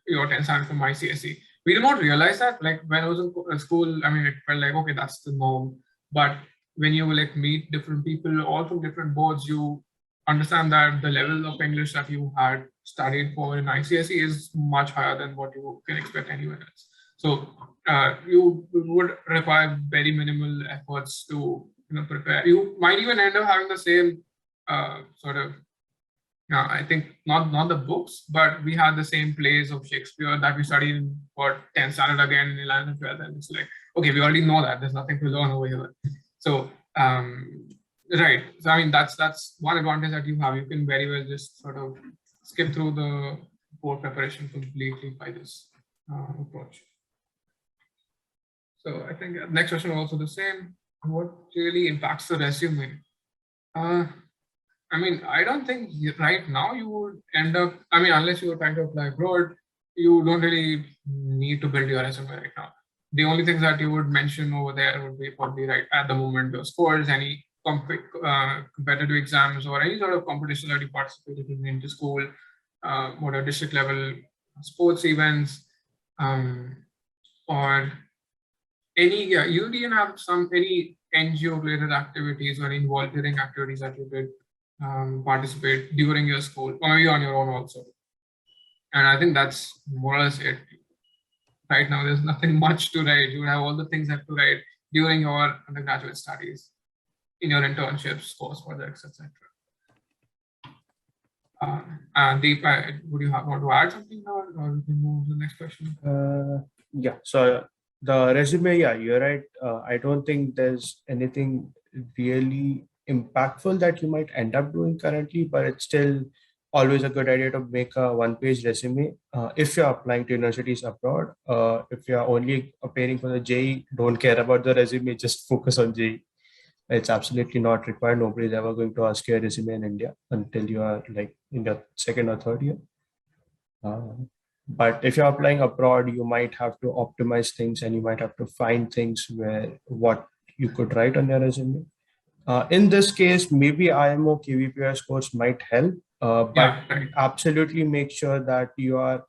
your 10th standard from ICSE. We did not realize that, like when I was in school, I mean, it felt like, okay, that's the norm. But when you like meet different people, all from different boards, you understand that the level of English that you had studied for in ICSE is much higher than what you can expect anywhere else. So you would require very minimal efforts to prepare. You might even end up having the same sort of, I think not the books, but we had the same plays of Shakespeare that we studied for 10th standard again in 11th and 12th, and it's like, okay, we already know that. There's nothing to learn over here. So right. So I mean, that's one advantage that you have. You can very well just sort of skip through the board preparation completely by this approach. So I think next question is also the same. What really impacts the resume? I mean, I don't think right now you would end up, I mean, unless you were trying to apply abroad, you don't really need to build your resume right now. The only things that you would mention over there would be probably right at the moment, your scores, any competitive exams or any sort of competition that you participated in inter school, what are district level sports events, or any, you didn't have any NGO related activities or any volunteering activities that you did participate during your school or maybe on your own also. And I think that's more or less it. Right now, there's nothing much to write. You have all the things that to write during your undergraduate studies, in your internships, course projects, etc. Deep, would you want to add something now, or we can move to the next question? Yeah, so the resume, yeah, you're right. I don't think there's anything really impactful that you might end up doing currently, but it's still always a good idea to make a one-page resume if you're applying to universities abroad. If you're only appearing for the JEE, don't care about the resume, just focus on JEE. It's absolutely not required. Nobody's ever going to ask you a resume in India until you are like in your second or third year. But if you're applying abroad, you might have to optimize things and you might have to find things where what you could write on your resume. In this case, maybe IMO KVPI scores might help, but absolutely make sure that you are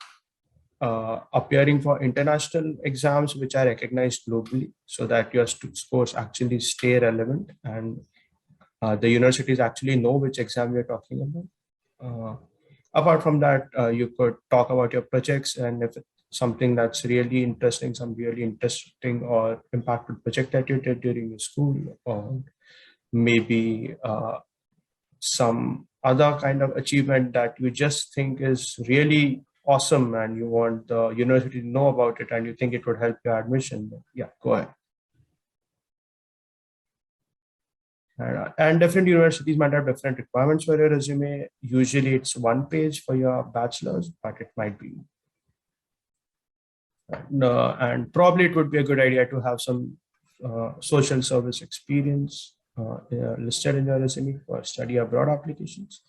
appearing for international exams which are recognized globally so that your scores actually stay relevant and the universities actually know which exam you're talking about. Apart from that, you could talk about your projects, and if it's something that's really interesting, some really interesting or impactful project that you did during your school, or maybe some other kind of achievement that you just think is really awesome and you want the university to know about it and you think it would help your admission, yeah, go ahead. And different universities might have different requirements for your resume. Usually it's 1 page for your bachelor's, but it might be. No, and probably it would be a good idea to have some social service experience listed in your resume for study abroad applications.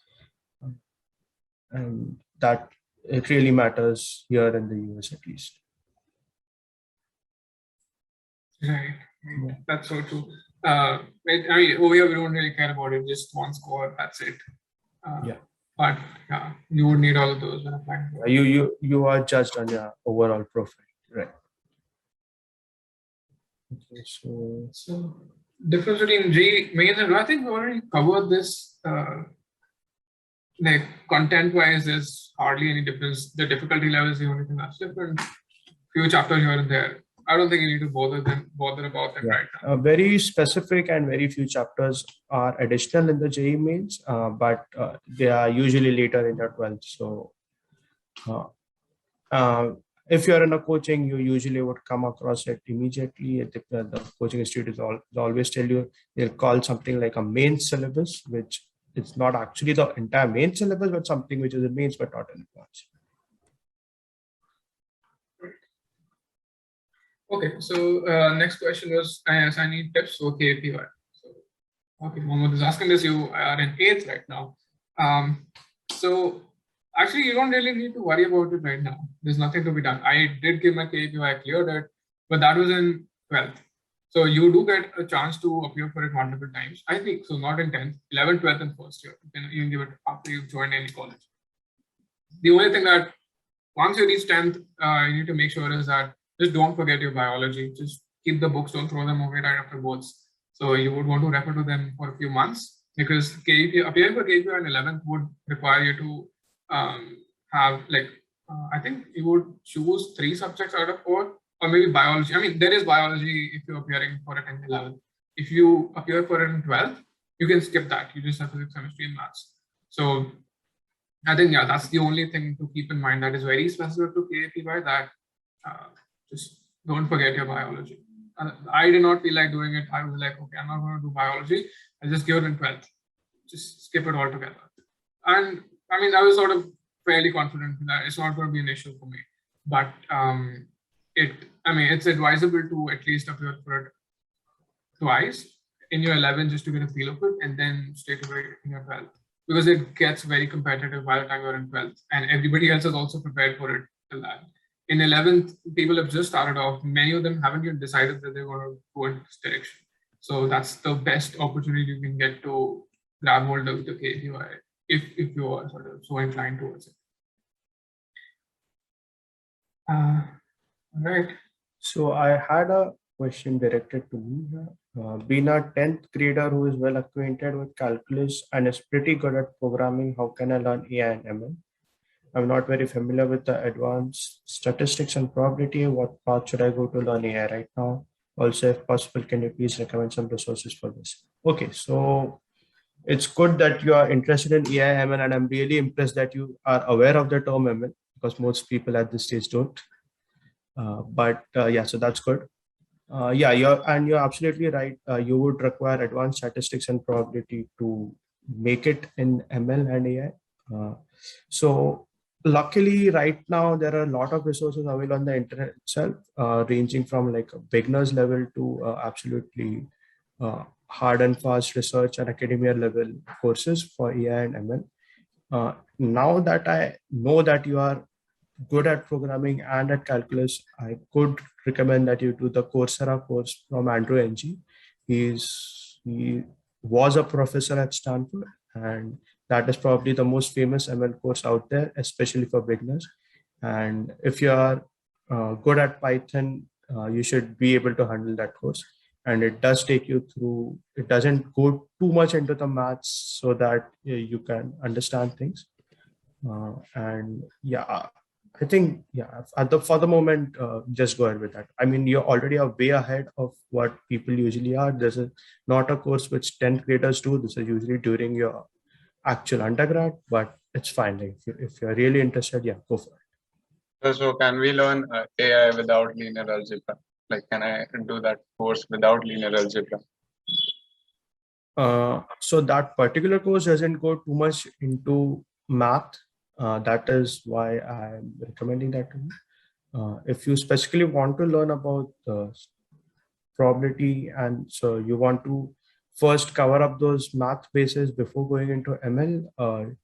And that it really matters here in the US at least. Right. That's so true. I mean, over here we don't really care about it, just one score, that's it. Yeah. But you would need all of those when applying. You are judged on your overall profile, right? Okay, so difference between G mains and I think we already covered this. Like content-wise, there's hardly any difference. The difficulty level is the only thing that's different. Few chapters here and there. I don't think you need to bother about them right now. Very specific and very few chapters are additional in the JEE mains, but they are usually later in your 12th. So if you're in a coaching, you usually would come across it immediately. The coaching institute always tell you, they'll call something like a main syllabus, which it's not actually the entire main syllabus, but something which is in mains but not in advanced. Okay, so next question was, I need tips for 𝐾𝐲. So, okay, Mohammed is asking this, you are in 8th right now. So actually you don't really need to worry about it right now. There's nothing to be done. I did give my 𝐾𝐲, I cleared it, but that was in 12th. So you do get a chance to appear for it multiple times. I think so, not in 10th, 11th, 12th, and first year. You can give it after you join any college. The only thing that once you reach 10th, you need to make sure is that just don't forget your biology. Just keep the books, don't throw them away right after boards. So you would want to refer to them for a few months, because appearing for 𝐾𝐲 in 11th would require you to have like, I think you would choose 3 subjects out of 4, or maybe biology. I mean, there is biology if you're appearing for it in 11th. If you appear for it in 12th, you can skip that. You just have physics, chemistry, and maths. So I think, yeah, that's the only thing to keep in mind that is very specific to 𝐾𝐲, that just don't forget your biology. I did not feel like doing it. I was like, okay, I'm not going to do biology. I'll just give it in 12th. Just skip it altogether. And I mean, I was sort of fairly confident that it's not going to be an issue for me. But it's advisable to at least appear for it twice in your 11 just to get a feel of it, and then straight away in your 12th, because it gets very competitive by the time you're in 12th, and everybody else is also prepared for it till that. In 11th, people have just started off. Many of them haven't even decided that they're going to go in this direction. So that's the best opportunity you can get to grab hold of the 𝐾𝐲 if you are sort of so inclined towards it. Right. So I had a question directed to me. Being a 10th grader who is well acquainted with calculus and is pretty good at programming, how can I learn AI and ML? I'm not very familiar with the advanced statistics and probability. What path should I go to learn AI right now? Also, if possible, can you please recommend some resources for this? Okay, so it's good that you are interested in AI, ML, and I'm really impressed that you are aware of the term ML, because most people at this stage don't. Yeah, so that's good. Yeah, you're absolutely right. You would require advanced statistics and probability to make it in ML and AI. So luckily, right now, there are a lot of resources available on the internet itself, ranging from like a beginner's level to absolutely hard and fast research and academia level courses for AI and ML. Now that I know that you are good at programming and at calculus, I could recommend that you do the Coursera course from Andrew Ng. He was a professor at Stanford, and that is probably the most famous ML course out there, especially for beginners. And if you are good at Python, you should be able to handle that course. And it does take you through, it doesn't go too much into the maths so that you can understand things. And yeah, I think, yeah, for the moment, just go ahead with that. I mean, you're already way ahead of what people usually are. This is not a course which 10th graders do. This is usually during your actual undergrad, but it's fine. Like if you're really interested, yeah, go for it. So can we learn AI without linear algebra? Like, can I do that course without linear algebra? So that particular course doesn't go too much into math. That is why I'm recommending that to you. If you specifically want to learn about probability, and so you want to first cover up those math bases before going into ML,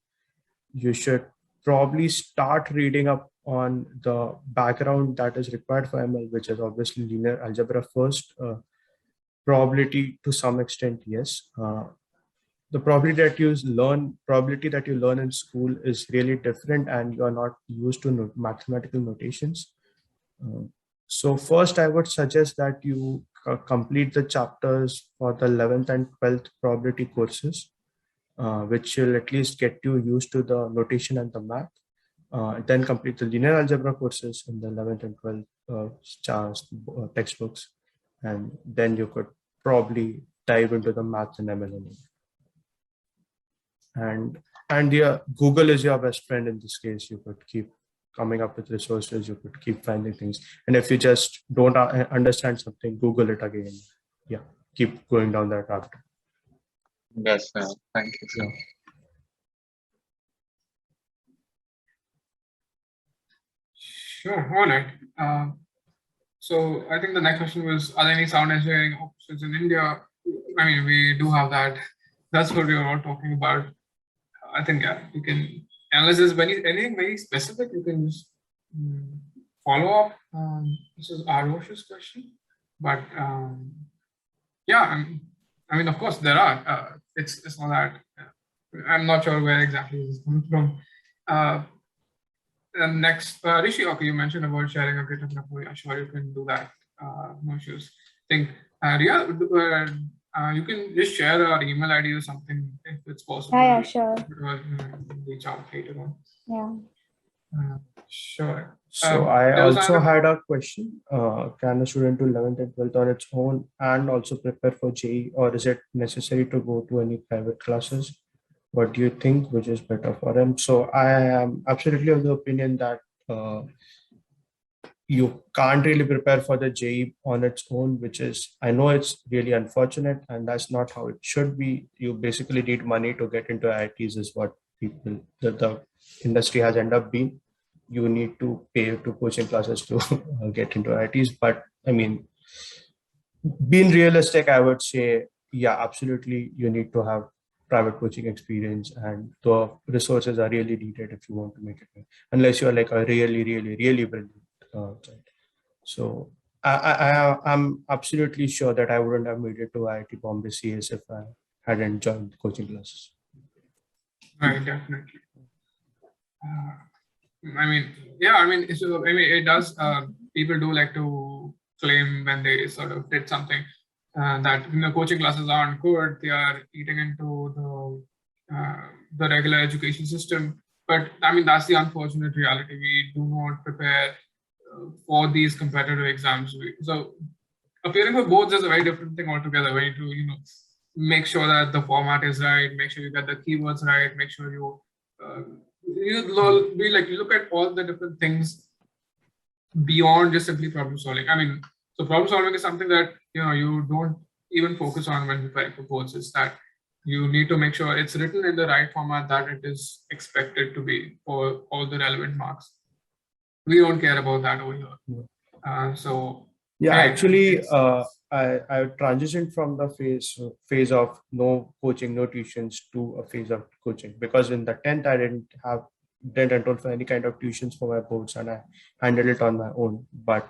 you should probably start reading up on the background that is required for ML, which is obviously linear algebra first. Probability to some extent, yes. The probability that you learn in school is really different, and you are not used to mathematical notations. So first, I would suggest that you complete the chapters for the 11th and 12th probability courses, which will at least get you used to the notation and the math. Then complete the linear algebra courses in the 11th and 12th textbooks, and then you could probably dive into the math and ML. And yeah, Google is your best friend in this case. You could keep coming up with resources, you could keep finding things, and if you just don't understand something, Google it again. Yeah, keep going down that rabbit. Yes, thank you, sir. Sure, all right. So I think the next question was, are there any sound engineering options in India? I mean, we do have that. That's what we were all talking about. I think, yeah, you can, unless there's anything very specific, you can just follow up. This is Arosh's question, but yeah, I mean, of course there are. It's not that. I'm not sure where exactly this is coming from. And next, Rishi, okay, you mentioned about sharing a GitHub repo. Yeah, sure, you can do that. No issues. I think, Ria, you can just share our email ID or something if it's possible. Yeah, sure. Reach out later on. Yeah. Sure. So I also had a question. Can a student do 11th and 12th on its own and also prepare for JEE, or is it necessary to go to any private classes? What do you think, which is better for them? So I am absolutely of the opinion that you can't really prepare for the JEE on its own, which is, I know it's really unfortunate, and that's not how it should be. You basically need money to get into IITs, is what the industry has ended up being. You need to pay to coaching classes to get into IITs. But I mean, being realistic, I would say, yeah, absolutely, you need to have private coaching experience, and the resources are really needed if you want to make it, unless you're like a really brilliant child. So I'm absolutely sure that I wouldn't have made it to IIT Bombay CS if I hadn't joined coaching classes. Right, definitely. I mean, yeah, I mean, it does. People do like to claim when they sort of did something that coaching classes aren't good. They are eating into the regular education system. But I mean, that's the unfortunate reality. We do not prepare for these competitive exams. So appearing for boards is a very different thing altogether. We need to, make sure that the format is right, make sure you get the keywords right, make sure you look at all the different things beyond just simply problem solving. I mean, so problem solving is something that you don't even focus on when preparing for boards. Is that you need to make sure it's written in the right format that it is expected to be for all the relevant marks. We don't care about that over here. So yeah, actually, I transitioned from the phase of no coaching, no tuitions to a phase of coaching, because in the 10th I didn't enroll for any kind of tuitions for my boards, and I handled it on my own. But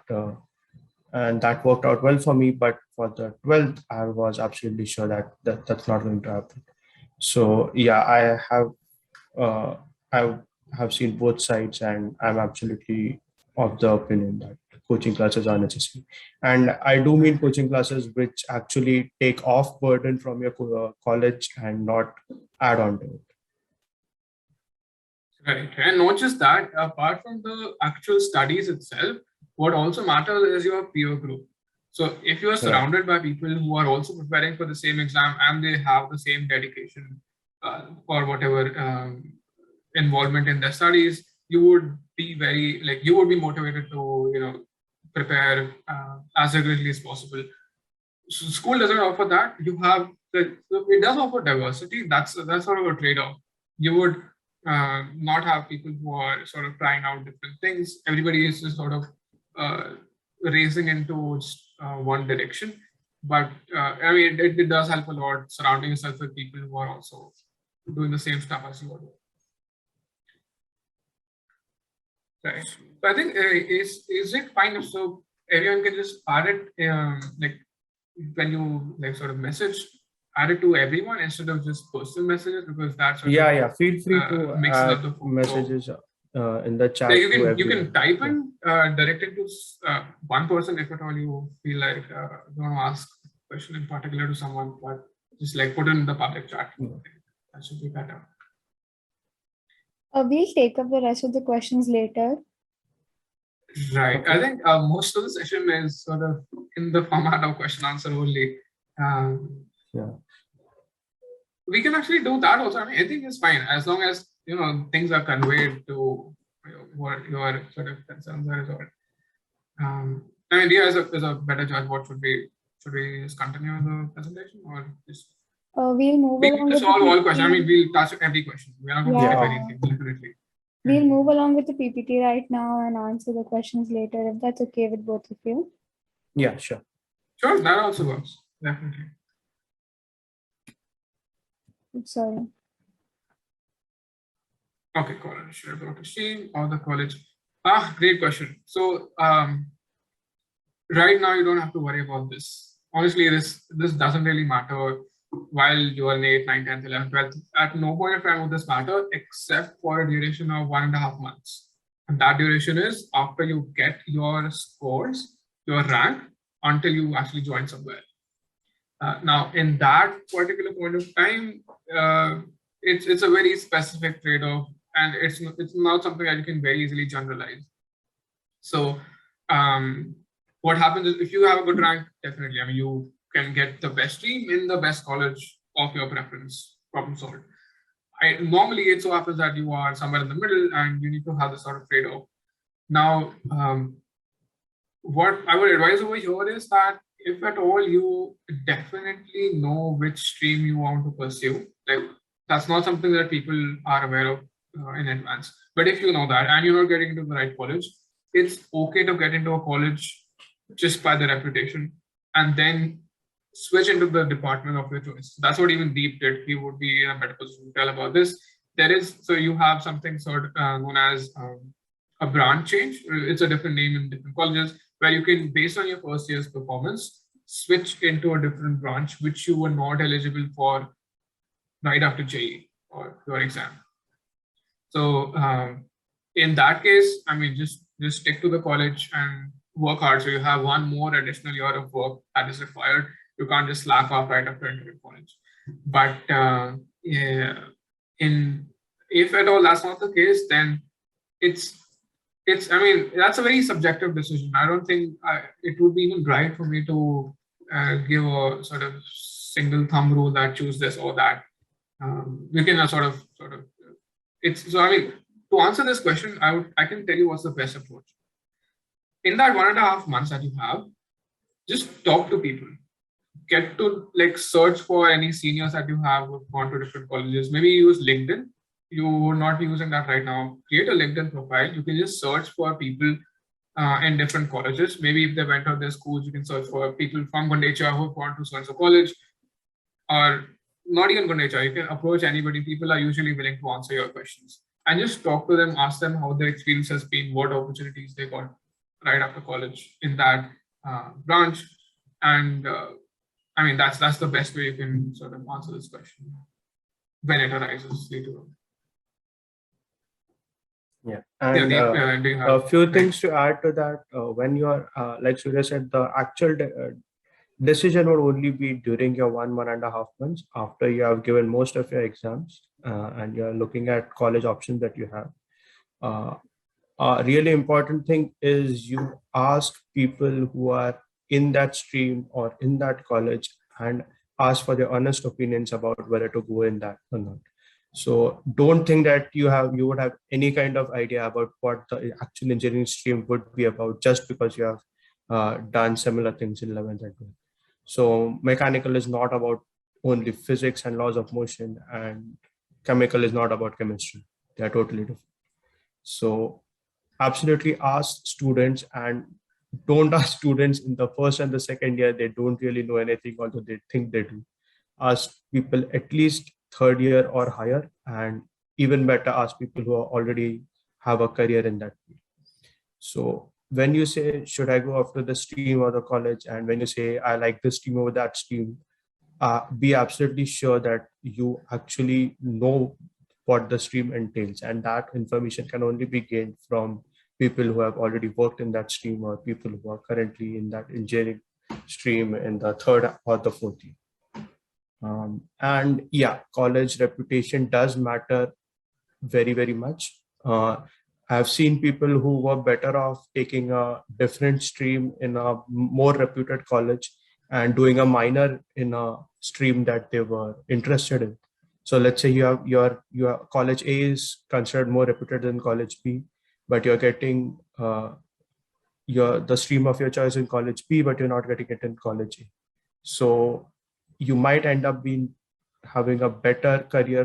and that worked out well for me. But for the 12th, I was absolutely sure that that's not going to happen. So yeah, I have seen both sides, and I'm absolutely of the opinion that coaching classes are necessary. And I do mean coaching classes which actually take off burden from your college and not add on to it. Right. And not just that, apart from the actual studies itself, what also matters is your peer group. So if you are surrounded by people who are also preparing for the same exam and they have the same dedication or whatever involvement in their studies, you would be motivated to prepare as rigorously as possible. school doesn't offer that. You have it does offer diversity. That's sort of a trade-off. You would not have people who are sort of trying out different things. Everybody is just sort of racing into one direction. But I mean, it does help a lot surrounding yourself with people who are also doing the same stuff as you are doing. Right. So I think is it fine if so everyone can just add it like when you like sort of message, add it to everyone instead of just personal messages, because that's yeah. Feel free to mixes add up the messages in the chat. Like you can type in direct it to one person if at all you feel like you want to ask a question in particular to someone, but just like put it in the public chat. That should be better. We'll take up the rest of the questions later. Right. Okay. I think most of the session is sort of in the format of question answer only. Yeah. We can actually do that also. I mean, I think it's fine as long as things are conveyed to what your sort of concerns are resolved. I mean, Dia is a better judge. What should we just continue the presentation or just? We'll move along with solve all questions. I mean, we'll touch every question. We are not going to skip anything, definitely. We'll move along with the PPT right now and answer the questions later, if that's okay with both of you. Yeah, sure. Sure, that also works. Definitely. Sorry. Okay, college. Should I go to Sheen or the college? Great question. So right now you don't have to worry about this. Honestly, this doesn't really matter while you are in 8th, 9th, 10th, 11th, 12th. At no point of time would this matter except for a duration of 1.5 months. And that duration is after you get your scores, your rank, until you actually join somewhere. Now, in that particular point of time, it's a very specific trade-off, and it's not something that you can very easily generalize. So what happens is if you have a good rank, definitely, I mean, you can get the best team in the best college of your preference, problem solved. Normally, it so happens that you are somewhere in the middle and you need to have this sort of trade-off. Now, what I would advise over here is that if at all you definitely know which stream you want to pursue, like that's not something that people are aware of in advance. But if you know that and you're not getting into the right college, it's okay to get into a college just by the reputation and then switch into the department of your choice. That's what even Deep did. He would be in a better position to tell about this. So you have something sort of known as a branch change. It's a different name in different colleges where you can, based on your first year's performance, switch into a different branch which you were not eligible for right after JEE or your exam. So in that case, I mean, just stick to the college and work hard. So you have one more additional year of work that is required. You can't just slack off right after entering college. But if at all that's not the case, then I mean, that's a very subjective decision. I don't think it would be even right for me to give a sort of single thumb rule that choose this or that. We can so I mean, to answer this question, I can tell you what's the best approach. In that 1.5 months that you have, just talk to people. Get to like search for any seniors that you have who've gone to different colleges. Maybe use LinkedIn. You would not be using that right now. Create a LinkedIn profile. You can just search for people in different colleges. Maybe if they went to their schools, you can search for people from 𝐼𝐴 who have gone to so-and-so college, or not even 𝐼𝐴. You can approach anybody. People are usually willing to answer your questions. And just talk to them, ask them how their experience has been, what opportunities they got right after college in that branch. And I mean, that's the best way you can sort of answer this question when it arises later on. Yeah, and a few things to add to that. When you are, like Surya said, the actual decision would only be during your 1.5 months after you have given most of your exams and you're looking at college options that you have. A really important thing is you ask people who are in that stream or in that college and ask for their honest opinions about whether to go in that or not. So don't think that you would have any kind of idea about what the actual engineering stream would be about just because you have done similar things in 11th and 12th. So mechanical is not about only physics and laws of motion, and chemical is not about chemistry. They are totally different. So absolutely ask students, and don't ask students in the first and the second year. They don't really know anything, although they think they do. Ask people at least third year or higher, and even better, ask people who already have a career in that field. So when you say, should I go after the stream or the college? And when you say, I like this stream over that stream, be absolutely sure that you actually know what the stream entails. And that information can only be gained from people who have already worked in that stream, or people who are currently in that engineering stream in the third or the fourth year. And yeah, college reputation does matter very, very much. I've seen people who were better off taking a different stream in a more reputed college and doing a minor in a stream that they were interested in. So let's say you have your college A is considered more reputed than college B, but you're getting the stream of your choice in college B, but you're not getting it in college A. So you might end up having a better career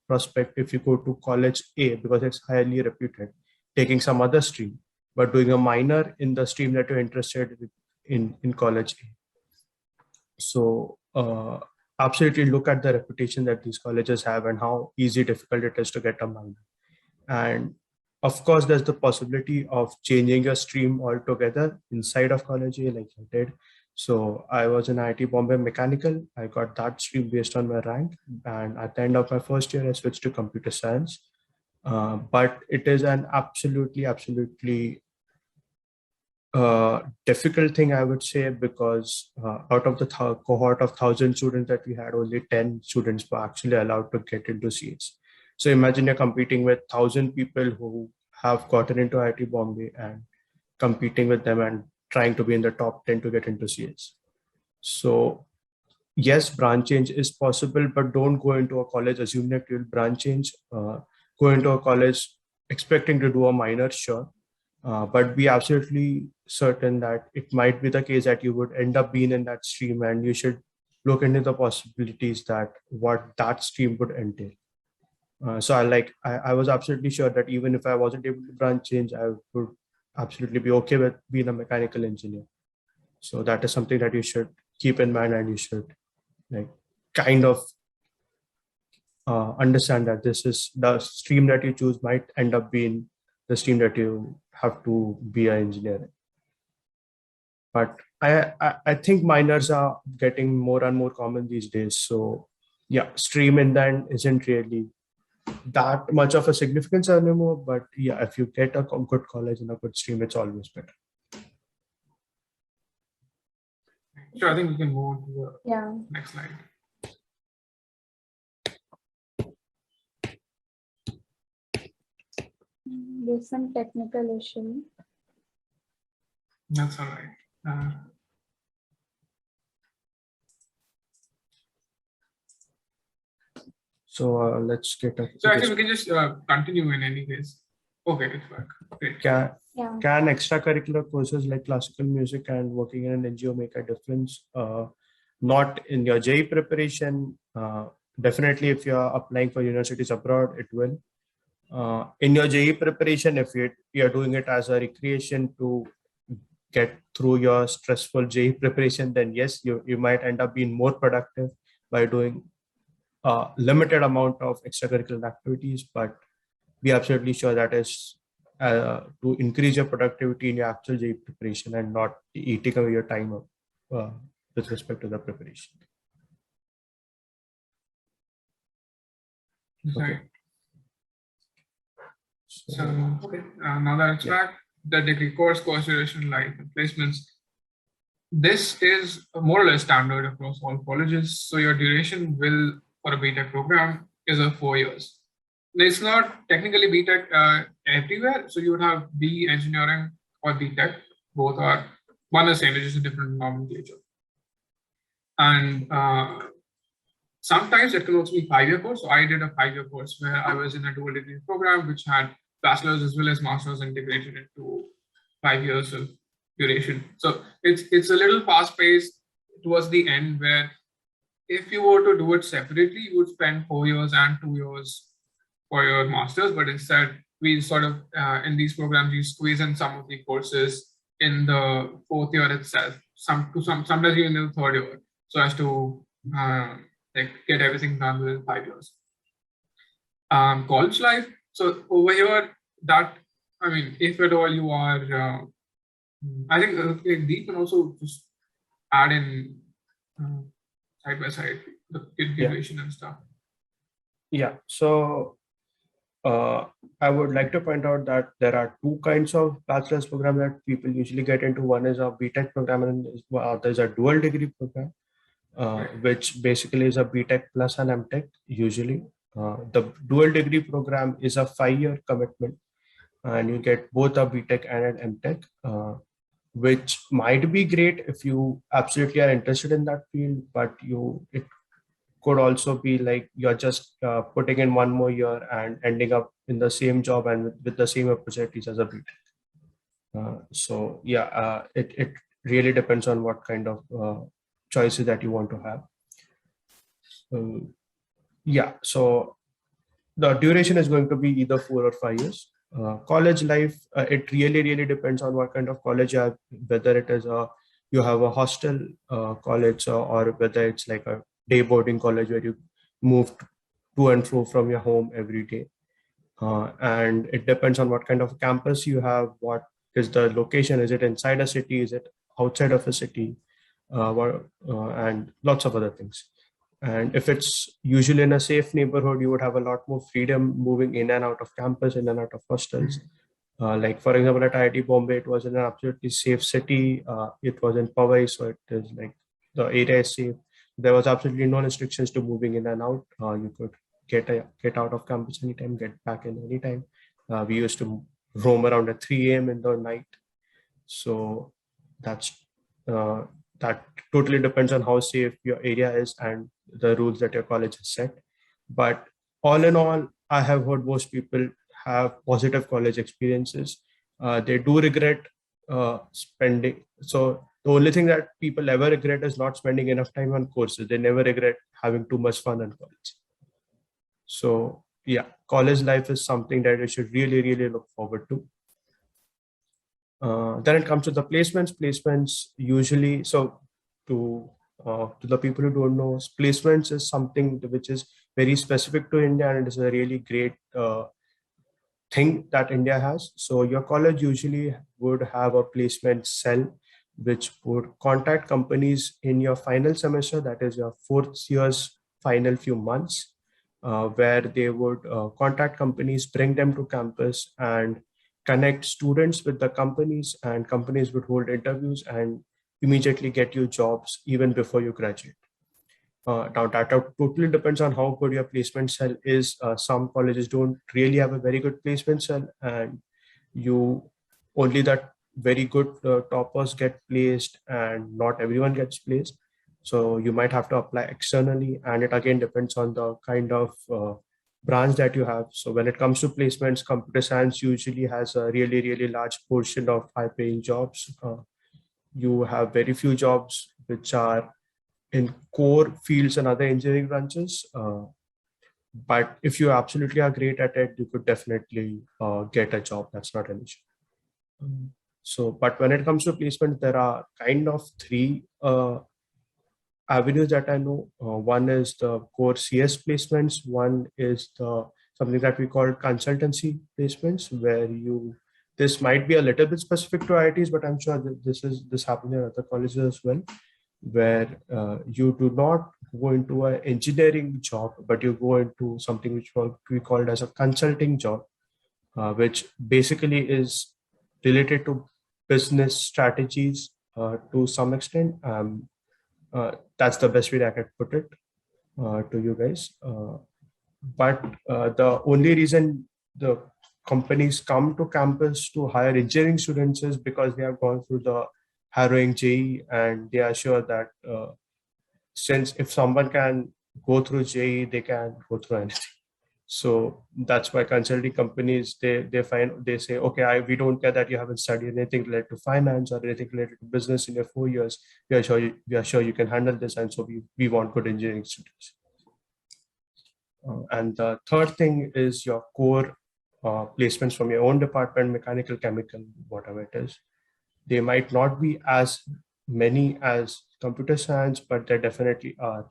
prospect if you go to college A because it's highly reputed, taking some other stream, but doing a minor in the stream that you're interested in college A. So absolutely look at the reputation that these colleges have and how difficult it is to get a minor. And of course, there's the possibility of changing your stream altogether inside of college A, like I did. So I was in IIT Bombay Mechanical. I got that stream based on my rank. And at the end of my first year, I switched to computer science. But it is an absolutely difficult thing, I would say, because out of the cohort of 1,000 students that we had, only 10 students were actually allowed to get into CS. So imagine you're competing with 1,000 people who have gotten into IIT Bombay and competing with them and trying to be in the top 10 to get into CS. So yes, branch change is possible, but don't go into a college assuming that you'll branch change. Go into a college expecting to do a minor, sure. But be absolutely certain that it might be the case that you would end up being in that stream, and you should look into the possibilities that what that stream would entail. So I was absolutely sure that even if I wasn't able to branch change, I would absolutely be okay with being a mechanical engineer. So that is something that you should keep in mind, and you should kind of understand that this is the stream that you choose might end up being the stream that you have to be an engineer in. But I think minors are getting more and more common these days. So yeah, stream in the end isn't really that much of a significance anymore. But yeah, if you get a good college and a good stream, it's always better. Sure, I think we can move on to the next slide. There's some technical issue. That's all right. So let's get a. So I think we can just continue in any case. Okay, it's back. Great. Can extracurricular courses like classical music and working in an NGO make a difference? Not in your JEE preparation. Definitely, if you're applying for universities abroad, it will. In your JEE preparation, if you're doing it as a recreation to get through your stressful JEE preparation, then yes, you might end up being more productive by doing a limited amount of extracurricular activities, but be absolutely sure that is to increase your productivity in your actual JEE preparation and not eating away your time with respect to the preparation. Okay. So, okay, now that it's back, the degree course duration, life and placements. This is more or less standard across all colleges. So your duration will, for a BTech program, is of 4 years. It's not technically BTech everywhere. So you would have B engineering or BTech, both are one the same, it's just a different nomenclature. And sometimes it can also be 5-year course. So I did a 5-year course where I was in a dual degree program, which had bachelor's as well as master's integrated into 5 years of duration. So it's a little fast paced. towards the end where if you were to do it separately, you would spend 4 years and 2 years for your master's, but instead we sort of, in these programs, you squeeze in some of the courses in the 4th year itself, sometimes even in the 3rd year, so as to like get everything done within 5 years. College life, so over here, that, I mean, if at all you are, I think Deep can also just add in side by side the kid duration and stuff. Yeah, so I would like to point out that there are 2 kinds of bachelor's program that people usually get into. One is a BTech program and other is a dual degree program, which basically is a BTech plus an MTech usually. The dual degree program is a 5-year commitment and you get both a BTech and an MTech, which might be great if you absolutely are interested in that field, but it could also be like you're just putting in 1 more year and ending up in the same job and with the same opportunities as a BTech. So yeah, it really depends on what kind of choices that you want to have. Yeah, so the duration is going to be either 4 or 5 years. College life, it really depends on what kind of college you have, whether it is you have a hostel college or whether it's like a day boarding college where you move to and fro from your home every day. And it depends on what kind of campus you have, what is the location, is it inside a city, is it outside of a city, and lots of other things. And if it's usually in a safe neighborhood, you would have a lot more freedom moving in and out of campus, in and out of hostels. Like for example, at IIT Bombay, it was in an absolutely safe city. It was in Powai, so it is like the area is safe. There was absolutely no restrictions to moving in and out. You could get out of campus anytime, get back in anytime. We used to roam around at 3 a.m. in the night. So that totally depends on how safe your area is and the rules that your college has set. But all in all, I have heard most people have positive college experiences. They do regret spending. So the only thing that people ever regret is not spending enough time on courses. They never regret having too much fun in college. So yeah, college life is something that you should really look forward to. Then it comes to the placements usually, so to the people who don't know, placements is something which is very specific to India, and it is a really great thing that India has. So your college usually would have a placement cell which would contact companies in your final semester, that is your 4th year's final few months, where they would contact companies, bring them to campus and connect students with the companies, and companies would hold interviews and immediately get you jobs even before you graduate. Now that totally depends on how good your placement cell is. Some colleges don't really have a very good placement cell, and only that very good toppers get placed and not everyone gets placed. So you might have to apply externally, and it again depends on the kind of branch that you have. So when it comes to placements, computer science usually has a really large portion of high-paying jobs. You have very few jobs which are in core fields and other engineering branches. But if you absolutely are great at it, you could definitely get a job. That's not an issue. But when it comes to placement, there are kind of 3 avenues that I know. One is the core CS placements. One is something that we call consultancy placements, where this might be a little bit specific to IITs, but I'm sure that this happens in other colleges as well, where you do not go into an engineering job, but you go into something which we call as a consulting job, which basically is related to business strategies to some extent. That's the best way I could put it to you guys. But the only reason the companies come to campus to hire engineering students is because they have gone through the harrowing JEE, and they are sure that since if someone can go through JEE, they can go through anything. So that's why consulting companies, they say, okay, we don't care that you haven't studied anything related to finance or anything related to business in your 4 years. We are sure you can handle this, and so we want good engineering students. And the third thing is your core placements from your own department, mechanical, chemical, whatever it is. They might not be as many as computer science, but there definitely are.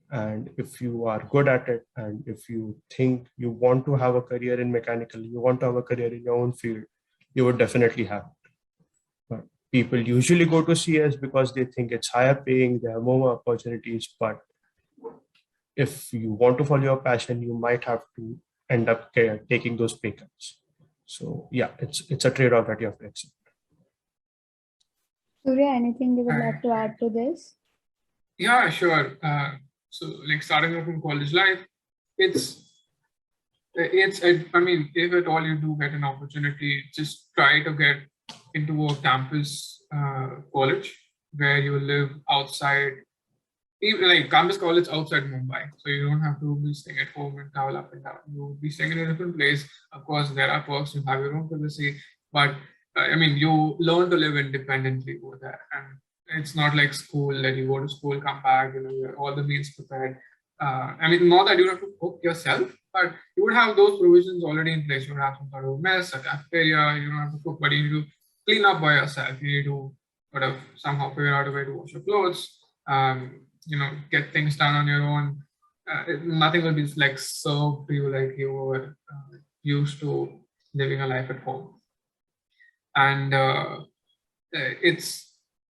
And if you are good at it, and if you think you want to have a career in mechanical, you want to have a career in your own field, you would definitely have it. But people usually go to CS because they think it's higher paying, there are more opportunities. But if you want to follow your passion, you might have to end up taking those pay cuts. So yeah, it's a trade-off that you have to accept. Surya, anything you would like to add to this? Yeah, sure. So like starting off in college life, I mean, if at all you do get an opportunity, just try to get into a campus college where you live outside, even like campus college outside Mumbai. So you don't have to be staying at home and travel up and down. You'll be staying in a different place. Of course, there are perks, you have your own privacy, but I mean, you learn to live independently over there. And it's not like school that you go to school, come back, you know, all the meals prepared. I mean, not that you have to cook yourself, but you would have those provisions already in place. You would have some sort of mess, a cafeteria, you don't have to cook, but you need to clean up by yourself. You need to sort of somehow figure out a way to wash your clothes, you know, get things done on your own. Nothing will be like served to you like you were used to living a life at home. And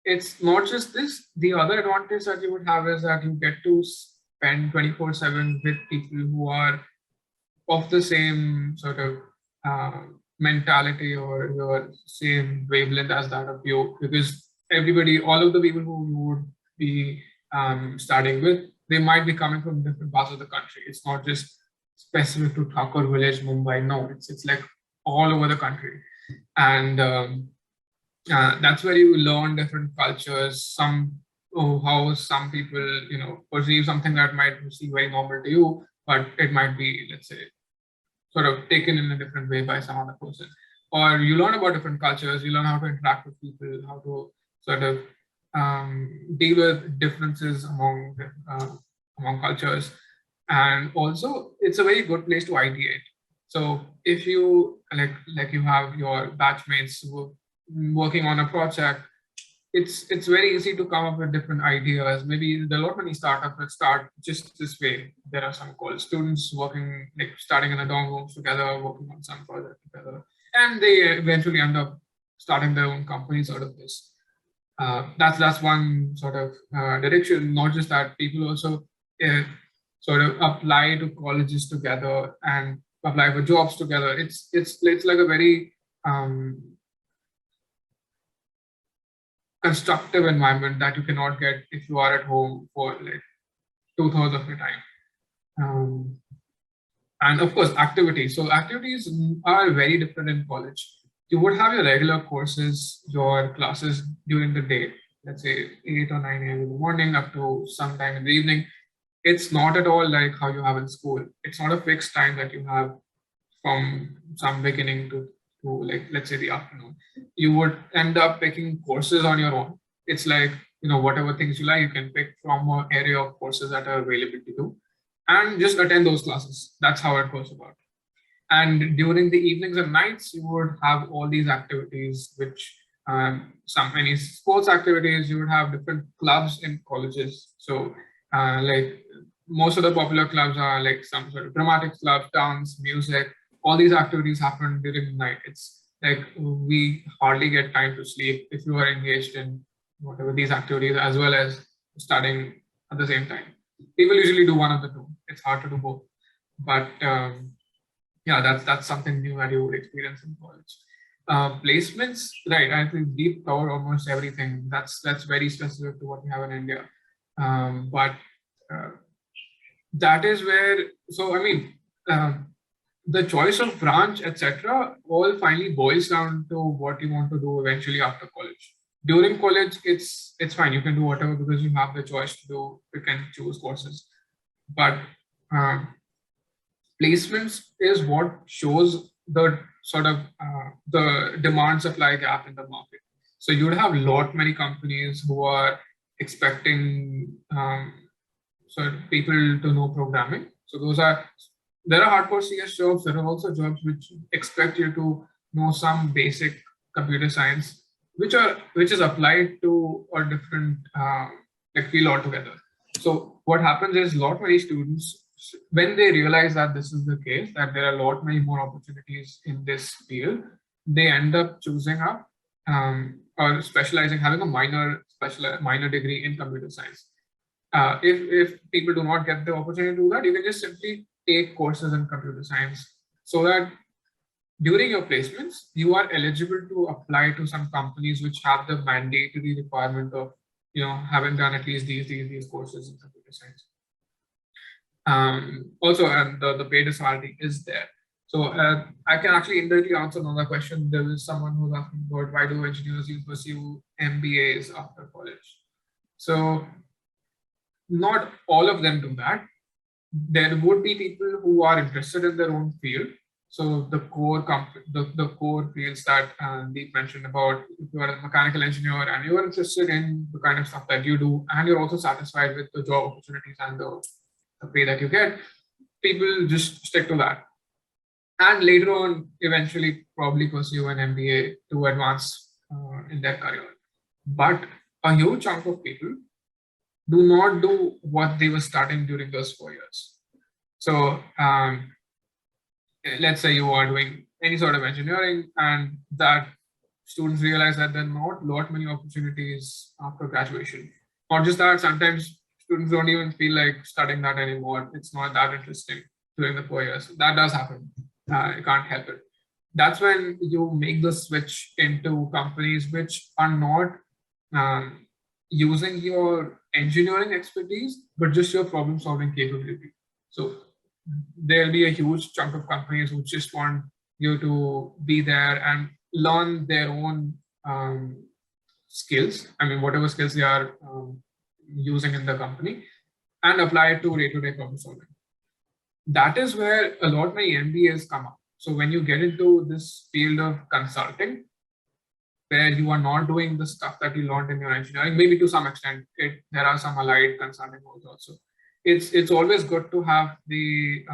it's not just this. The other advantage that you would have is that you get to spend 24/7 with people who are of the same sort of mentality or your same wavelength as that of you, because everybody, all of the people who you would be starting with, they might be coming from different parts of the country. It's not just specific to Thakur village, Mumbai. No, it's like all over the country. And that's where you learn different cultures, how some people, you know, perceive something that might seem very normal to you, but it might be, let's say, sort of taken in a different way by some other person. Or you learn about different cultures, you learn how to interact with people, how to sort of deal with differences among cultures. And also, it's a very good place to ideate. So if you like you have your batchmates working on a project, it's very easy to come up with different ideas. Maybe there are a lot many startups that start just this way. There are some college students working, like starting in a dorm rooms together, working on some project together, and they eventually end up starting their own companies out of this. That's one sort of direction. Not just that, people also sort of apply to colleges together and apply for jobs together. It's like a very constructive environment that you cannot get if you are at home for like 2/3 of your time. And of course, activities. So activities are very different in college. You would have your regular courses, your classes during the day, let's say 8 or 9 a.m. in the morning up to sometime in the evening. It's not at all like how you have in school. It's not a fixed time that you have from some beginning to like, let's say the afternoon. You would end up picking courses on your own. It's like, you know, whatever things you like, you can pick from an area of courses that are available to you and just attend those classes. That's how it goes about. And during the evenings and nights, you would have all these activities, which many sports activities. You would have different clubs in colleges. So like most of the popular clubs are like some sort of dramatic club, dance, music. All these activities happen during the night. It's like we hardly get time to sleep if you are engaged in whatever these activities as well as studying at the same time. People usually do one of the two. It's hard to do both. But yeah, that's something new that you would experience in college. Placements, right? I think we've covered almost everything. That's very specific to what we have in India. But that is where, so I mean, the choice of branch, etc., all finally boils down to what you want to do eventually after college. During college, it's fine. You can do whatever because you have the choice to do. You can choose courses. But placements is what shows the sort of the demand supply gap in the market. So you would have many companies who are expecting people to know programming. So there are hardcore CS jobs. There are also jobs which expect you to know some basic computer science, which is applied to a different field altogether. So what happens is many students, when they realize that this is the case, that there are many more opportunities in this field, they end up choosing up or specializing, having a minor degree in computer science. If people do not get the opportunity to do that, you can just simply take courses in computer science, so that during your placements, you are eligible to apply to some companies which have the mandatory requirement of having done at least these courses in computer science. Also, and the pay disparity is there. So I can actually indirectly answer another question. There is someone who's asking about why do engineers pursue MBAs after college? So not all of them do that. There would be people who are interested in their own field. So the core fields that Deep mentioned about, if you are a mechanical engineer and you are interested in the kind of stuff that you do, and you're also satisfied with the job opportunities and the pay that you get, people just stick to that. And later on, eventually probably pursue an MBA to advance in their career. But a huge chunk of people do not do what they were starting during those 4 years. So let's say you are doing any sort of engineering, and that students realize that there are not many opportunities after graduation. Not just that, sometimes students don't even feel like studying that anymore. It's not that interesting during the 4 years. That does happen. You can't help it. That's when you make the switch into companies which are not using your engineering expertise, but just your problem solving capability. So there'll be a huge chunk of companies who just want you to be there and learn their own skills. I mean, whatever skills they are using in the company, and apply it to day-to-day problem solving. That is where many MBAs come up. So when you get into this field of consulting, where you are not doing the stuff that you learned in your engineering, maybe to some extent, there are some allied consulting roles also. It's always good to have the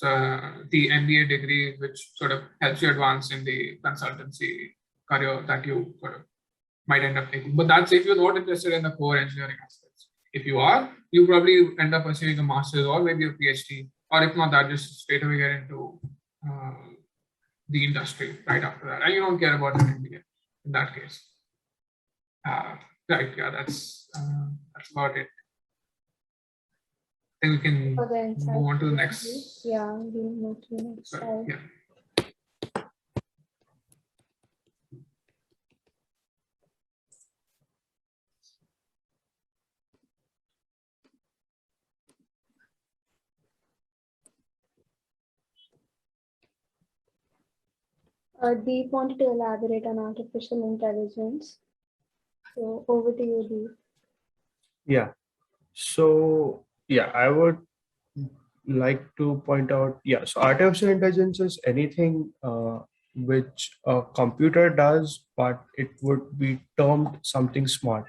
MBA degree, which sort of helps you advance in the consultancy career that you sort of might end up taking. But that's if you're not interested in the core engineering aspects. If you are, you probably end up pursuing a master's or maybe a PhD, or if not that, just straight away get into the industry right after that, and you don't care about an MBA in that case. Right, yeah, that's about it. I think we can move on to the next. Yeah, we'll move to the next slide. Yeah. Deep wanted to elaborate on artificial intelligence. So over to you, Deep. Yeah. So yeah, I would like to point out, so artificial intelligence is anything which a computer does, but it would be termed something smart.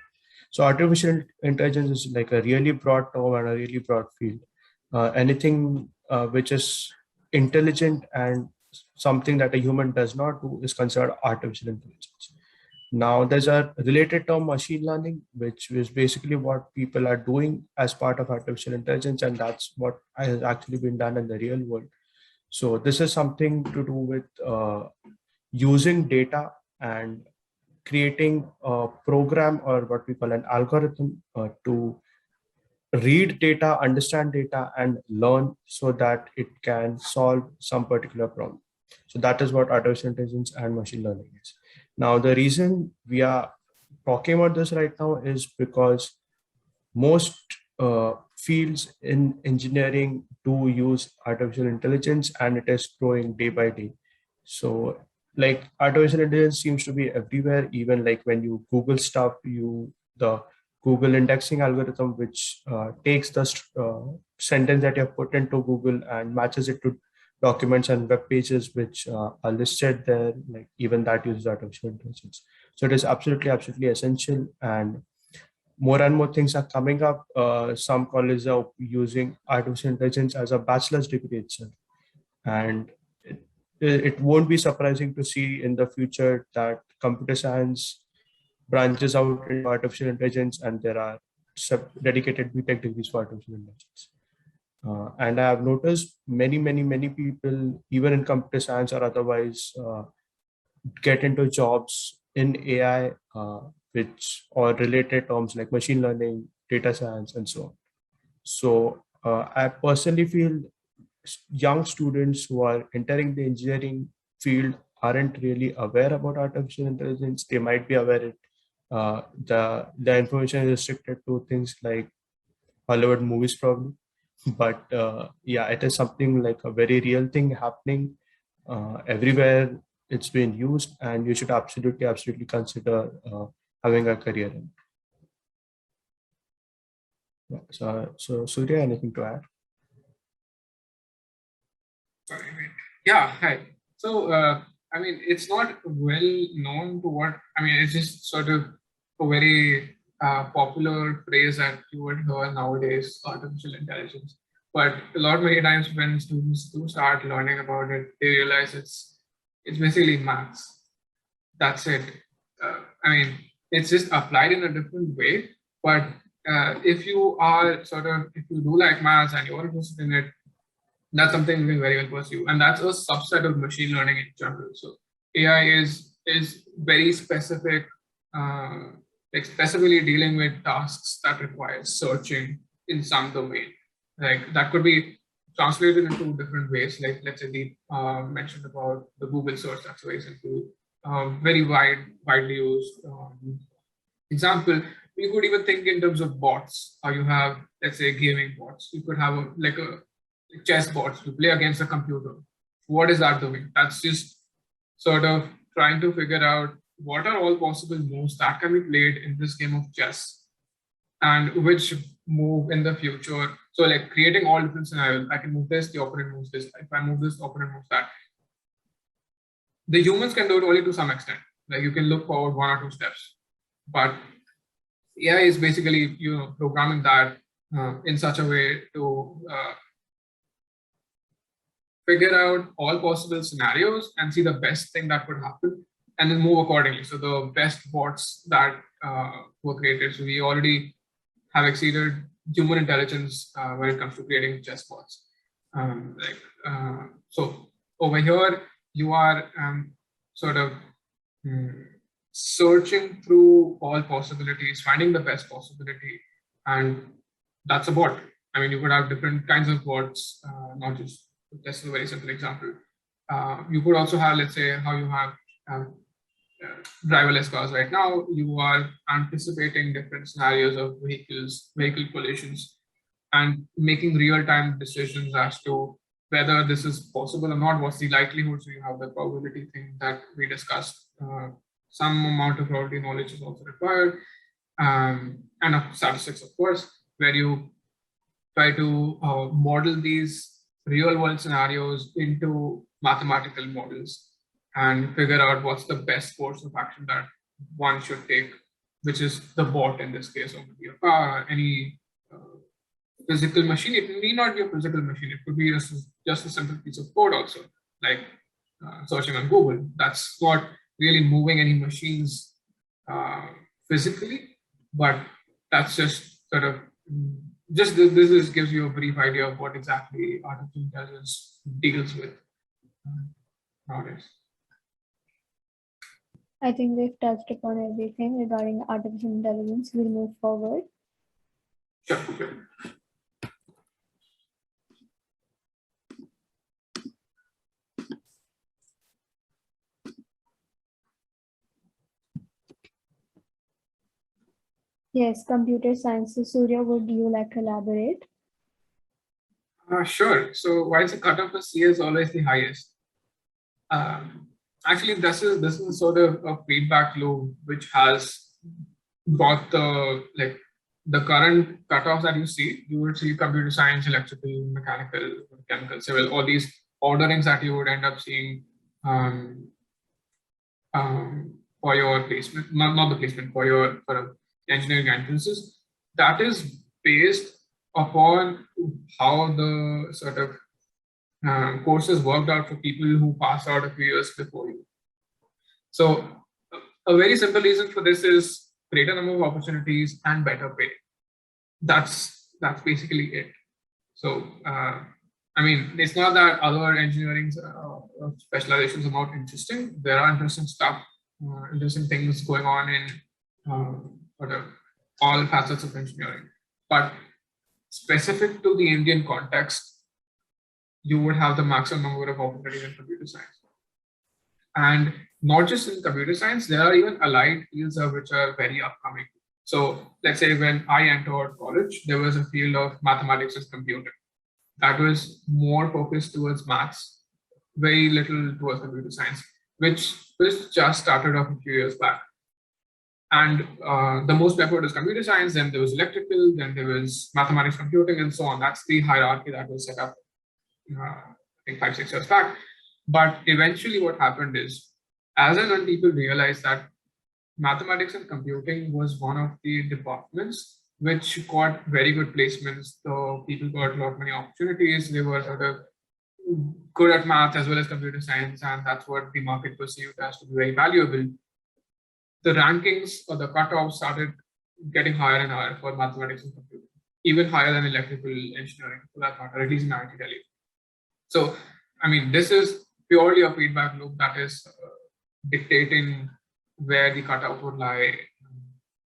So artificial intelligence is like a really broad term and a really broad field. Anything which is intelligent and something that a human does not do is considered artificial intelligence. Now there's a related term, machine learning, which is basically what people are doing as part of artificial intelligence, and that's what has actually been done in the real world. So this is something to do with using data and creating a program, or what we call an algorithm, to read data, understand data, and learn so that it can solve some particular problem. So that is what artificial intelligence and machine learning is. Now, the reason we are talking about this right now is because most fields in engineering do use artificial intelligence, and it is growing day by day. So like artificial intelligence seems to be everywhere. Even like when you Google stuff, the Google indexing algorithm, which takes the sentence that you have put into Google and matches it to documents and web pages which are listed there, like even that uses artificial intelligence. So it is absolutely essential, and more things are coming up. Some colleges are using artificial intelligence as a bachelor's degree itself, and it won't be surprising to see in the future that computer science branches out into artificial intelligence, and there are dedicated BTech degrees for artificial intelligence. And I have noticed many people, even in computer science or otherwise, get into jobs in AI, or related terms like machine learning, data science, and so on. So I personally feel young students who are entering the engineering field aren't really aware about artificial intelligence. They might be aware the information is restricted to things like Hollywood movies probably, but yeah, it is something like a very real thing happening everywhere. It's being used, and you should absolutely consider having a career in it. Yeah, so Surya, anything to add? Sorry, wait. Yeah, hi. So, I mean, it's not well known to what, I mean, it's just sort of a very popular phrase that you would hear nowadays, artificial intelligence. But many times when students do start learning about it, they realize it's basically maths. That's it. I mean, it's just applied in a different way. But if you do like maths and you're interested in it, that's something you can very well pursue. And that's a subset of machine learning in general. So AI is very specific, like specifically dealing with tasks that require searching in some domain. Like that could be translated in two different ways. Like let's say Deep mentioned about the Google search. That's very simple, very widely used example. You could even think in terms of bots. You have, let's say, gaming bots. You could have a chess bots to play against a computer. What is that doing? That's just sort of trying to figure out what are all possible moves that can be played in this game of chess, and which move in the future. So like creating all different scenarios. I can move this, the opponent moves this. If I move this, the opponent moves that. The humans can do it only to some extent. Like you can look forward 1 or 2 steps, but AI is basically programming that in such a way to figure out all possible scenarios and see the best thing that could happen, and then move accordingly. So the best bots that were created. So we already have exceeded human intelligence when it comes to creating chess bots. So over here, you are sort of searching through all possibilities, finding the best possibility, and that's a bot. I mean, you could have different kinds of bots, not just. That's a very simple example. You could also have, let's say, how you have driverless cars right now. You are anticipating different scenarios of vehicle collisions, and making real-time decisions as to whether this is possible or not. What's the likelihood? So you have the probability thing that we discussed. Some amount of probability knowledge is also required, and statistics, of course, where you try to model these real-world scenarios into mathematical models and figure out what's the best course of action that one should take, which is the bot in this case, or maybe a car, or any physical machine. It need not be a physical machine. It could be just a simple piece of code also, like searching on Google. That's not really moving any machines physically, but that's just sort of this gives you a brief idea of what exactly artificial intelligence deals with nowadays. I think we've touched upon everything regarding artificial intelligence. We'll move forward. Sure. Yes, computer science. So Surya, would you like to elaborate? Sure. So why is the cutoff for C is always the highest? Actually, this is sort of a feedback loop which has brought the the current cutoffs that you see, you would see computer science, electrical, mechanical, chemical, civil, all these orderings that you would end up seeing for your placement, not the placement, for your sort of engineering entrances. That is based upon how the sort of courses worked out for people who passed out a few years before you. So a very simple reason for this is greater number of opportunities and better pay. That's basically it. So I mean, it's not that other engineering specializations are not interesting. There are interesting stuff, interesting things going on in all facets of engineering. But specific to the Indian context, you would have the maximum number of opportunities in computer science. And not just in computer science, there are even allied fields which are very upcoming. So let's say when I entered college, there was a field of mathematics and computing that was more focused towards maths, very little towards computer science, which was just started off a few years back. And the most preferred is computer science, then there was electrical, then there was mathematics, computing, and so on. That's the hierarchy that was set up, I think 5-6 years back. But eventually what happened is, as and when people realized that mathematics and computing was one of the departments which got very good placements, so people got a lot many opportunities, they were sort of good at math as well as computer science, and that's what the market perceived as to be very valuable. The rankings or the cutoffs started getting higher and higher for mathematics and computing, even higher than electrical engineering for that matter, at least in IIT Delhi. So, I mean, this is purely a feedback loop that is dictating where the cutoff would lie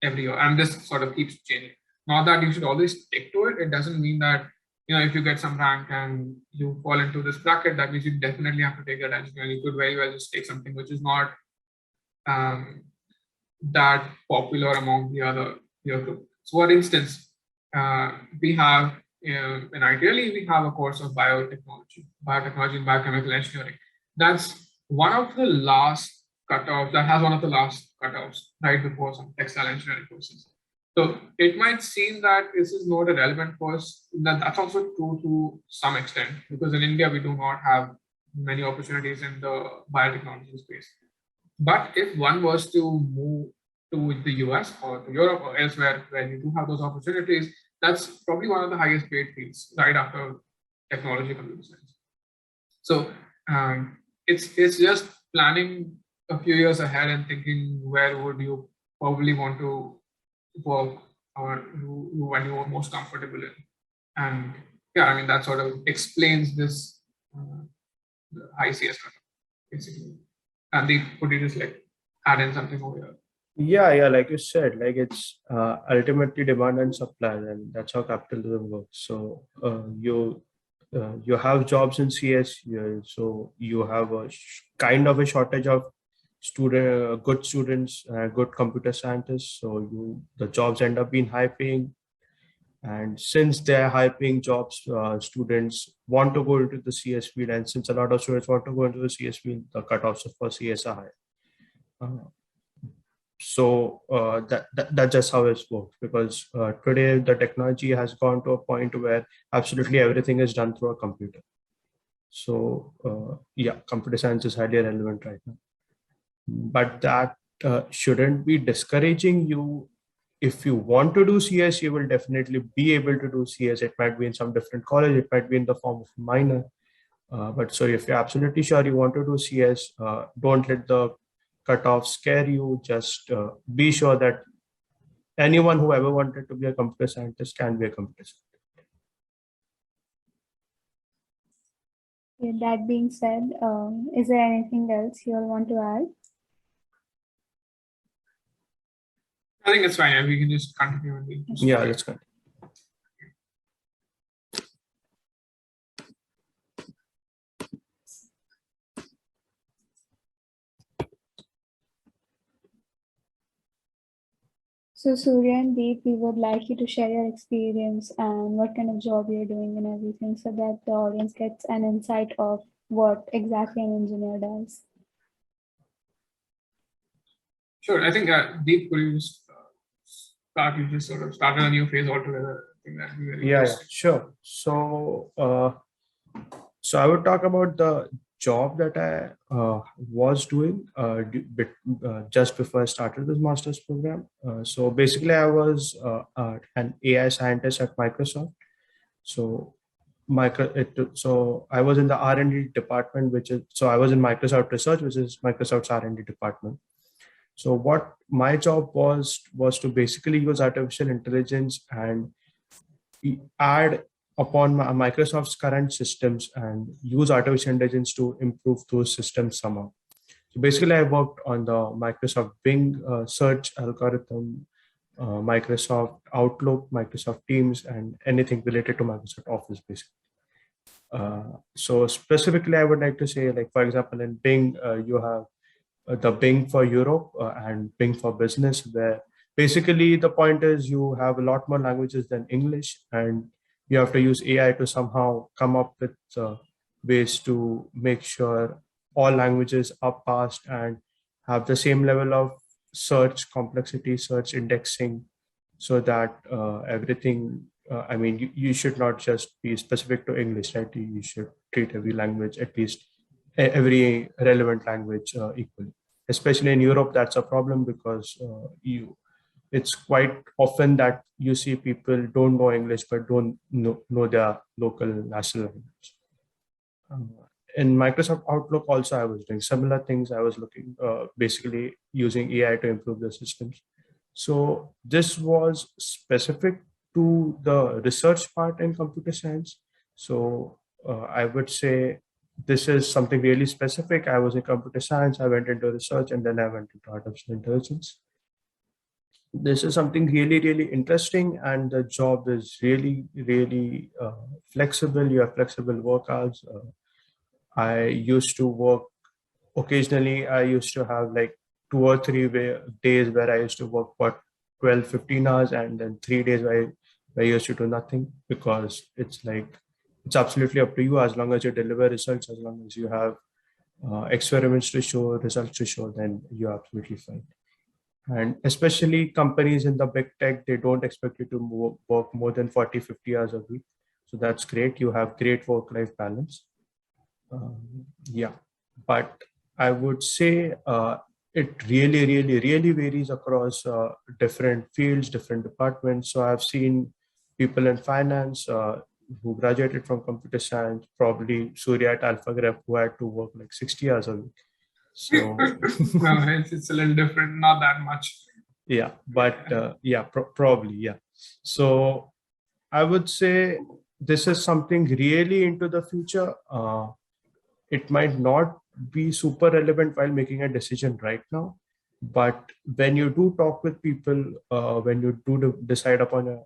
every year, and this sort of keeps changing. Not that you should always stick to it. It doesn't mean that, if you get some rank and you fall into this bracket, that means you definitely have to take that engineering. You could very well just take something which is not that popular among the other peer group. So, for instance, we have in IIT, we have a course of biotechnology and biochemical engineering. That's one of the last cutoffs, that has one of the last cutoffs right before some textile engineering courses. So it might seem that this is not a relevant course. That's also true to some extent, because in India, we do not have many opportunities in the biotechnology space. But if one was to move to the US or to Europe or elsewhere where you do have those opportunities, that's probably one of the highest paid fields right after technology, computer science. So it's just planning a few years ahead and thinking where would you probably want to work, or when you are most comfortable in. And yeah, I mean, that sort of explains this high CS cutoff, basically. And could you just add in something over here? Yeah, like you said, it's ultimately demand and supply, and that's how capitalism works. So you have jobs in CS, so you have a kind of a shortage of good students, good computer scientists. So the jobs end up being high paying, and since they're high paying jobs, students want to go into the CS field, and since a lot of students want to go into the CS field, the cutoffs for CS are high. So that's just how it's worked, because today the technology has gone to a point where absolutely everything is done through a computer. So yeah, computer science is highly relevant right now. But that shouldn't be discouraging you. If you want to do CS, you will definitely be able to do CS. It might be in some different college, it might be in the form of minor. But so if you're absolutely sure you want to do CS, don't let the cutoff scare you. Just be sure that anyone who ever wanted to be a computer scientist can be a computer scientist. Yeah, that being said, is there anything else you all want to add? I think it's fine. We can just continue. Yeah, let's continue. So Surya and Deep, we would like you to share your experience and what kind of job you're doing and everything, so that the audience gets an insight of what exactly an engineer does. Sure. I think Deep, could you just start, you just sort of started a new phase altogether. I think that'd be very Yeah, interesting. sure. So I would talk about the job that I was doing just before I started this master's program. So basically, I was an AI scientist at Microsoft. So so I was in the R&D department, so I was in Microsoft Research, which is Microsoft's R&D department. So what my job was to basically use artificial intelligence and add upon Microsoft's current systems and use artificial intelligence to improve those systems somehow. So basically, I worked on the Microsoft Bing search algorithm, Microsoft Outlook, Microsoft Teams, and anything related to Microsoft Office, basically. So specifically, I would like to say, like, for example, in Bing, you have the Bing for Europe and Bing for Business, where basically the point is you have a lot more languages than English, and you have to use AI to somehow come up with ways to make sure all languages are passed and have the same level of search complexity, search indexing, so that everything, I mean, you should not just be specific to English, right? You should treat every language, at least every relevant language equally. Especially in Europe, that's a problem because it's quite often that you see people don't know English but don't know their local national language. In Microsoft Outlook also, I was doing similar things. I was looking basically using AI to improve the systems. So this was specific to the research part in computer science. So I would say this is something really specific. I was in computer science, I went into research, and then I went into artificial intelligence. This is something really, really interesting, and the job is really, really flexible. You have flexible work hours. I used to work occasionally. I used to have like 2 or 3 days where I used to work for 12, 15 hours, and then 3 days where I used to do nothing, because it's like, it's absolutely up to you. As long as you deliver results, as long as you have experiments to show, results to show, then you're absolutely fine. And especially companies in the big tech, they don't expect you to work more than 40, 50 hours a week. So that's great. You have great work-life balance. Yeah, but I would say it really, really, really varies across different fields, different departments. So I've seen people in finance who graduated from computer science, probably Surya at AlphaGraph, who had to work like 60 hours a week. So well, it's a little different, not that much. Yeah, but yeah, probably, yeah. So I would say this is something really into the future. It might not be super relevant while making a decision right now, but when you do talk with people, when you do decide upon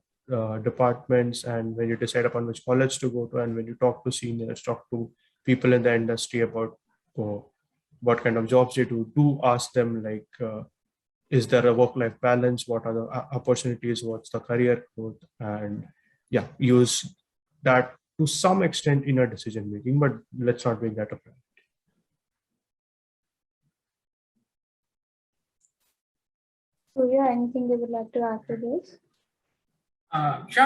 departments, and when you decide upon which college to go to, and when you talk to seniors, talk to people in the industry about what kind of jobs they do ask them, like, is there a work-life balance? What are the opportunities? What's the career growth? And yeah, use that to some extent in your decision making, but let's not make that a priority. So yeah, anything you would like to add to this?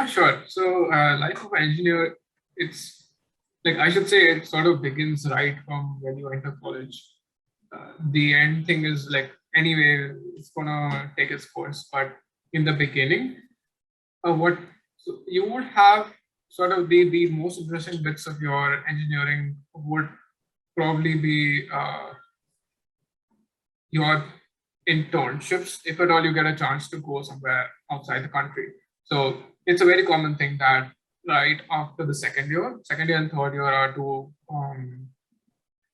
Sure. So life of an engineer, it's like, I should say, it sort of begins right from when you enter college. The end thing is like, anyway, it's gonna take its course, but in the beginning, so you would have sort of the most interesting bits of your engineering would probably be your internships, if at all you get a chance to go somewhere outside the country. So it's a very common thing that right after the second year and third year are to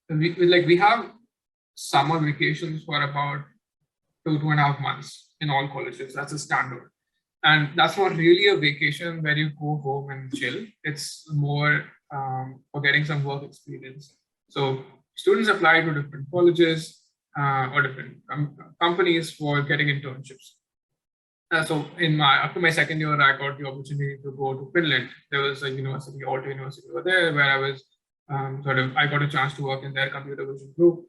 we have summer vacations for about 2.5 months in all colleges. That's a standard. And that's not really a vacation where you go home and chill. It's more for getting some work experience. So students apply to different colleges or different companies for getting internships. So after my second year, I got the opportunity to go to Finland. There was a university, Aalto University over there, where I was I got a chance to work in their computer vision group.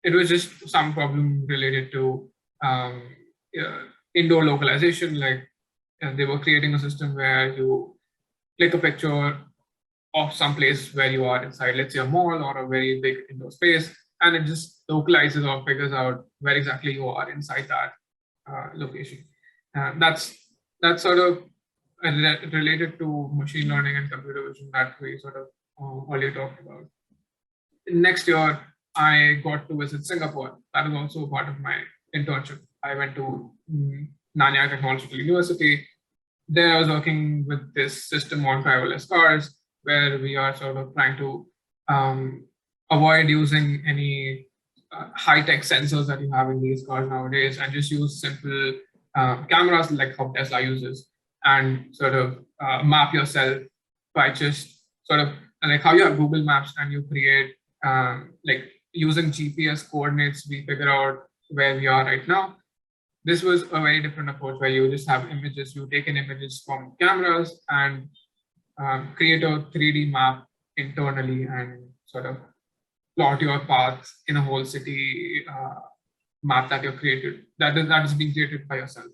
It was just some problem related to indoor localization. Like they were creating a system where you click a picture of some place where you are inside, let's say a mall or a very big indoor space, and it just localizes or figures out where exactly you are inside that location. That's sort of related to machine learning and computer vision that we sort of earlier talked about. Next year, I got to visit Singapore. That was also part of my internship. I went to Nanyang Technological University. There I was working with this system on driverless cars, where we are sort of trying to avoid using any high-tech sensors that you have in these cars nowadays, and just use simple cameras like how Tesla uses, and sort of map yourself by just sort of like how you have Google Maps and you create like using GPS coordinates, we figure out where we are right now. This was a very different approach where you just have images, you take in images from cameras and create a 3D map internally and sort of plot your path in a whole city map that you've created, that is being created by yourself.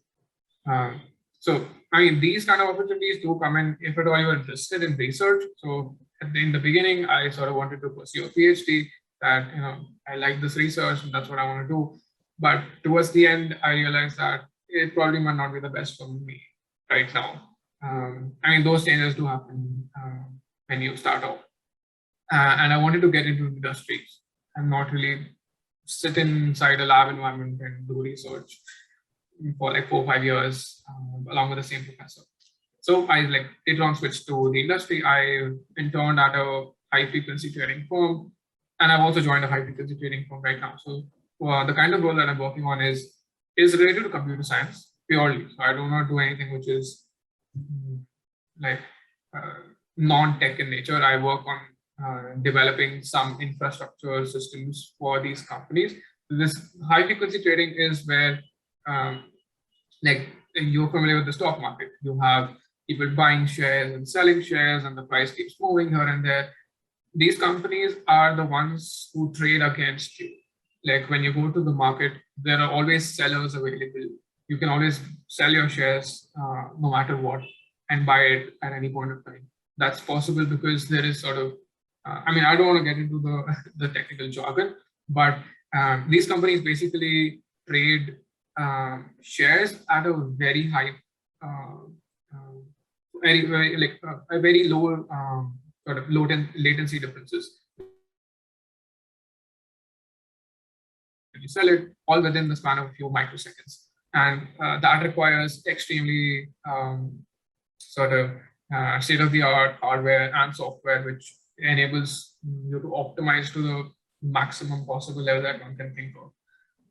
So, I mean, these kind of opportunities do come in if at all you're interested in research. So in the beginning, I sort of wanted to pursue a PhD that, you know, I like this research and that's what I want to do. But towards the end, I realized that it probably might not be the best for me right now. I mean, those changes do happen when you start off. And I wanted to get into industries and not really sit inside a lab environment and do research for like 4 or 5 years along with the same professor. So I later on switched to the industry. I interned at a high frequency trading firm, and I've also joined a high frequency trading firm right now. So the kind of role that I'm working on is related to computer science purely. So I do not do anything which is like non-tech in nature. I work on developing some infrastructure systems for these companies. This high frequency trading is where like you're familiar with the stock market. You have people buying shares and selling shares, and the price keeps moving here and there. These companies are the ones who trade against you. Like when you go to the market, there are always sellers available. You can always sell your shares no matter what and buy it at any point of time. That's possible because there is sort of, I mean, I don't want to get into the technical jargon, but these companies basically trade shares at a very high, a very low sort of low latency differences. You sell it all within the span of a few microseconds, and that requires extremely sort of state-of-the-art hardware and software, which enables you to optimize to the maximum possible level that one can think of.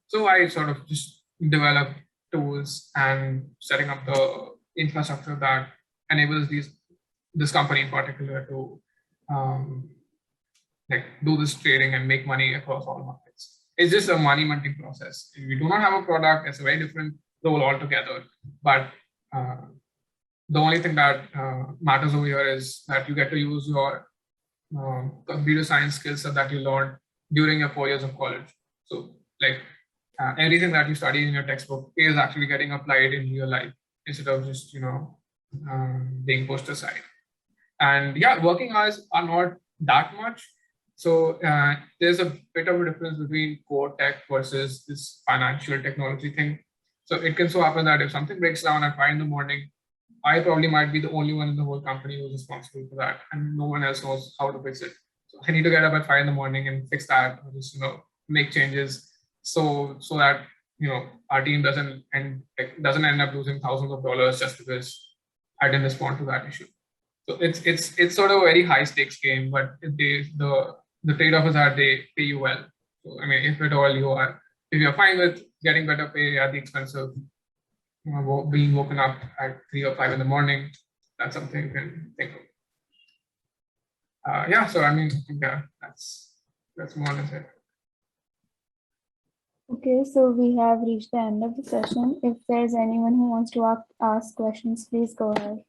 So I sort of just develop tools and setting up the infrastructure that enables this company in particular to like do this trading and make money across all markets. It's just a money minting process. If you do not have a product, it's a very different role altogether. But the only thing that matters over here is that you get to use your computer science skills that you learned during your 4 years of college. So like everything that you study in your textbook is actually getting applied in real life instead of just, you know, being pushed aside. And yeah, working hours are not that much. So there's a bit of a difference between core tech versus this financial technology thing. So it can so happen that if something breaks down at 5 in the morning, I probably might be the only one in the whole company who's responsible for that, and no one else knows how to fix it. So I need to get up at 5 in the morning and fix that, or just, you know, make changes so that, you know, our team doesn't end up losing thousands of dollars just because I didn't respond to that issue. So it's sort of a very high stakes game, but the trade-off is that they pay you well. So I mean, if at all if you're fine with getting better pay at the expense of being woken up at 3 or 5 in the morning, that's something you can think of. Yeah, so I mean, I think that's more or less it. Okay, so we have reached the end of the session. If there's anyone who wants to ask questions, please go ahead.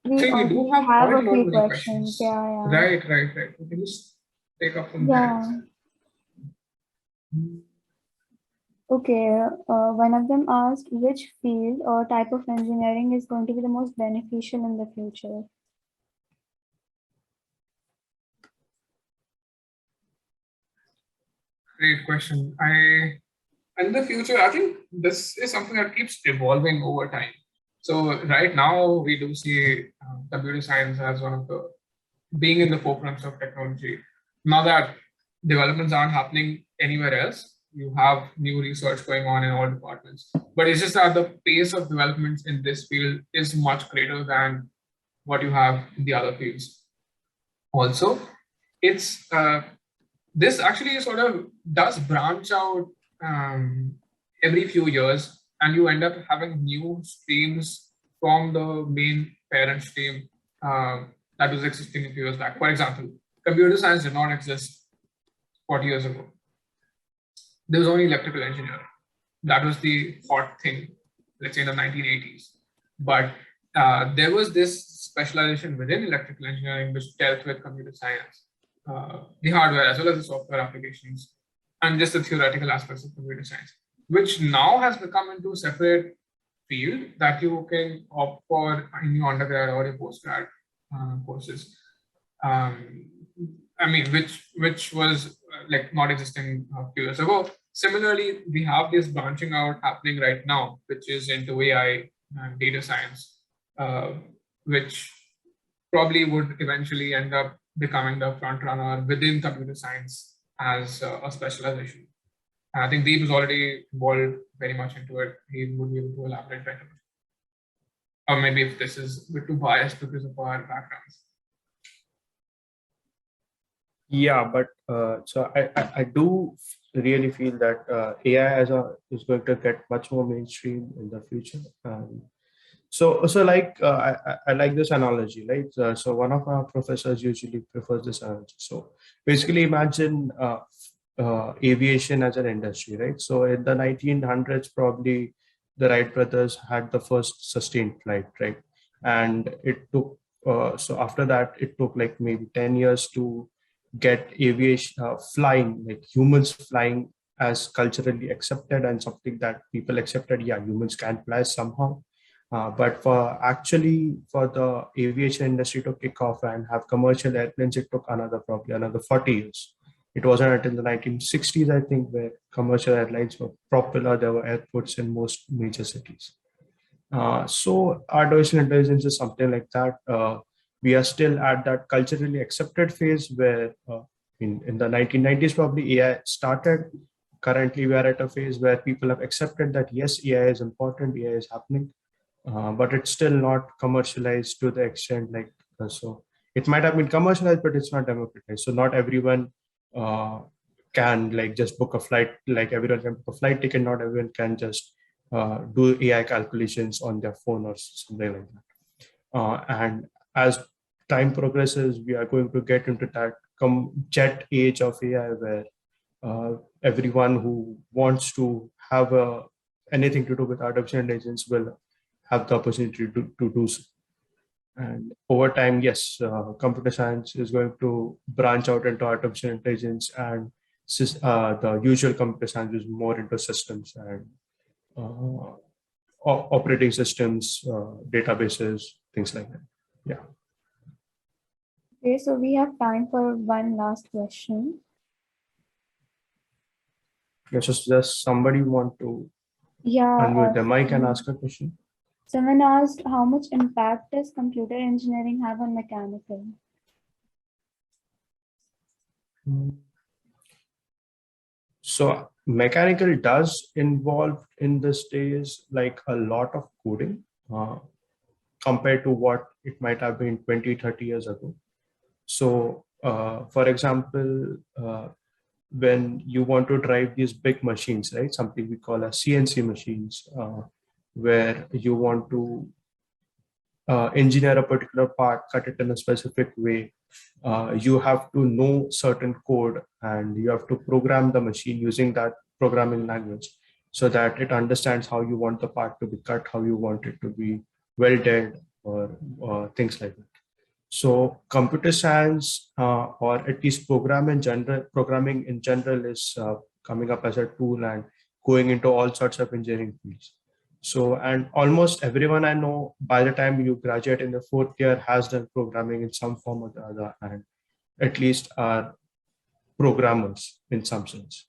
We do have a few questions. Yeah. Right. We can just take up from there. Okay, one of them asked which field or type of engineering is going to be the most beneficial in the future. Great question. In the future, I think this is something that keeps evolving over time. So right now we do see computer science as one of the being in the forefront of technology. Now that developments aren't happening anywhere else, you have new research going on in all departments. But it's just that the pace of developments in this field is much greater than what you have in the other fields. Also, it's this actually sort of does branch out every few years, and you end up having new streams from the main parent stream that was existing a few years back. For example, computer science did not exist 40 years ago. There was only electrical engineering. That was the hot thing, let's say in the 1980s. But there was this specialization within electrical engineering which dealt with computer science, the hardware as well as the software applications, and just the theoretical aspects of computer science, which now has become into a separate field that you can opt for in your undergrad or your postgrad courses. I mean, which was like not existing a few years ago. Similarly, we have this branching out happening right now, which is into AI and data science, which probably would eventually end up becoming the front runner within computer science as a specialization. And I think Deep is already involved very much into it. He would be able to elaborate better. Or maybe if this is a bit too biased because of our backgrounds. Yeah, but so I do really feel that AI is going to get much more mainstream in the future. So like I like this analogy, right? So one of our professors usually prefers this analogy. So basically, imagine aviation as an industry, right? So in the 1900s, probably the Wright brothers had the first sustained flight, right? And it took so after that, it took like maybe 10 years to get aviation flying, like humans flying, as culturally accepted and something that people accepted. Yeah, humans can fly somehow. But for the aviation industry to kick off and have commercial airplanes, it took probably another 40 years. It wasn't until the 1960s, I think, where commercial airlines were popular. There were airports in most major cities. So artificial intelligence is something like that. We are still at that culturally accepted phase where in the 1990s, probably AI started. Currently, we are at a phase where people have accepted that, yes, AI is important, AI is happening, but it's still not commercialized to the extent so it might have been commercialized, but it's not democratized. So not everyone can just book a flight, like everyone can book a flight ticket. Not everyone can just do AI calculations on their phone or something like that. And as time progresses, we are going to get into that jet age of AI where everyone who wants to have anything to do with artificial intelligence will have the opportunity to do so. And over time, yes, computer science is going to branch out into artificial intelligence, and the usual computer science is more into systems and operating systems, databases, things like that. Yeah. Okay, so we have time for one last question. Yes, just somebody want to unmute the mic and ask a question. Someone asked, how much impact does computer engineering have on mechanical? So mechanical does involve in this days like a lot of coding compared to what it might have been 20, 30 years ago. So for example, when you want to drive these big machines, right? Something we call as CNC machines, where you want to engineer a particular part, cut it in a specific way. You have to know certain code and you have to program the machine using that programming language so that it understands how you want the part to be cut, how you want it to be welded, or things like that. So computer science, or at least programming in general is coming up as a tool, and going into all sorts of engineering fields. So, and almost everyone I know, by the time you graduate in the 4th year, has done programming in some form or the other, and at least are programmers in some sense.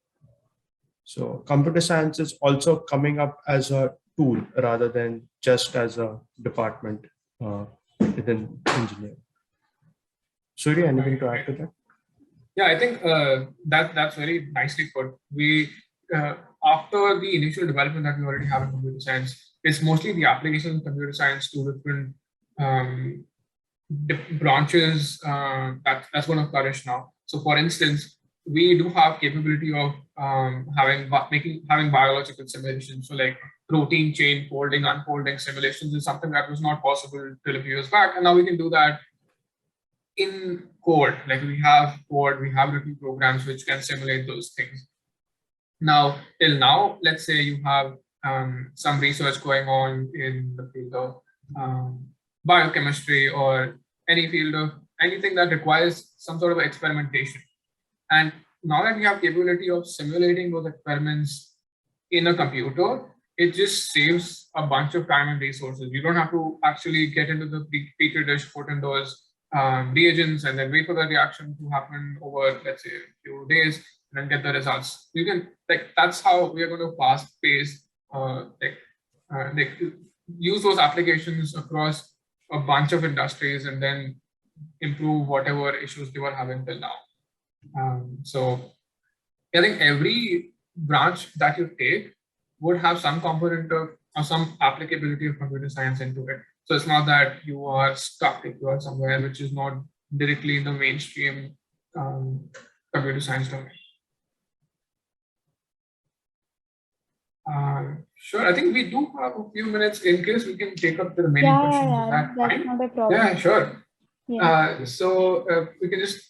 So computer science is also coming up as a tool rather than just as a department within engineering. Surya, anything to add to that? Yeah, I think that's very nicely put. We after the initial development that we already have in computer science, it's mostly the application of computer science to different branches that's going to flourish now. So, for instance, we do have capability of having biological simulations. So, like protein chain folding, unfolding simulations is something that was not possible till a few years back, and now we can do that in code. Like we have code, we have written programs which can simulate those things. Now, till now, let's say you have some research going on in the field of biochemistry or any field of anything that requires some sort of experimentation. And now that we have capability of simulating those experiments in a computer, it just saves a bunch of time and resources. You don't have to actually get into the petri dish, put in those reagents, and then wait for the reaction to happen over, let's say, a few days, and then get the results. You can, like, that's how we are going to fast pace, use those applications across a bunch of industries and then improve whatever issues they were having till now. So I think every branch that you take would have some component of or some applicability of computer science into it. So it's not that you are stuck if you are somewhere which is not directly in the mainstream computer science domain. Sure, I think we do have a few minutes in case we can take up the remaining questions. Yeah, that's not a problem. Yeah, sure. Yeah. So we can just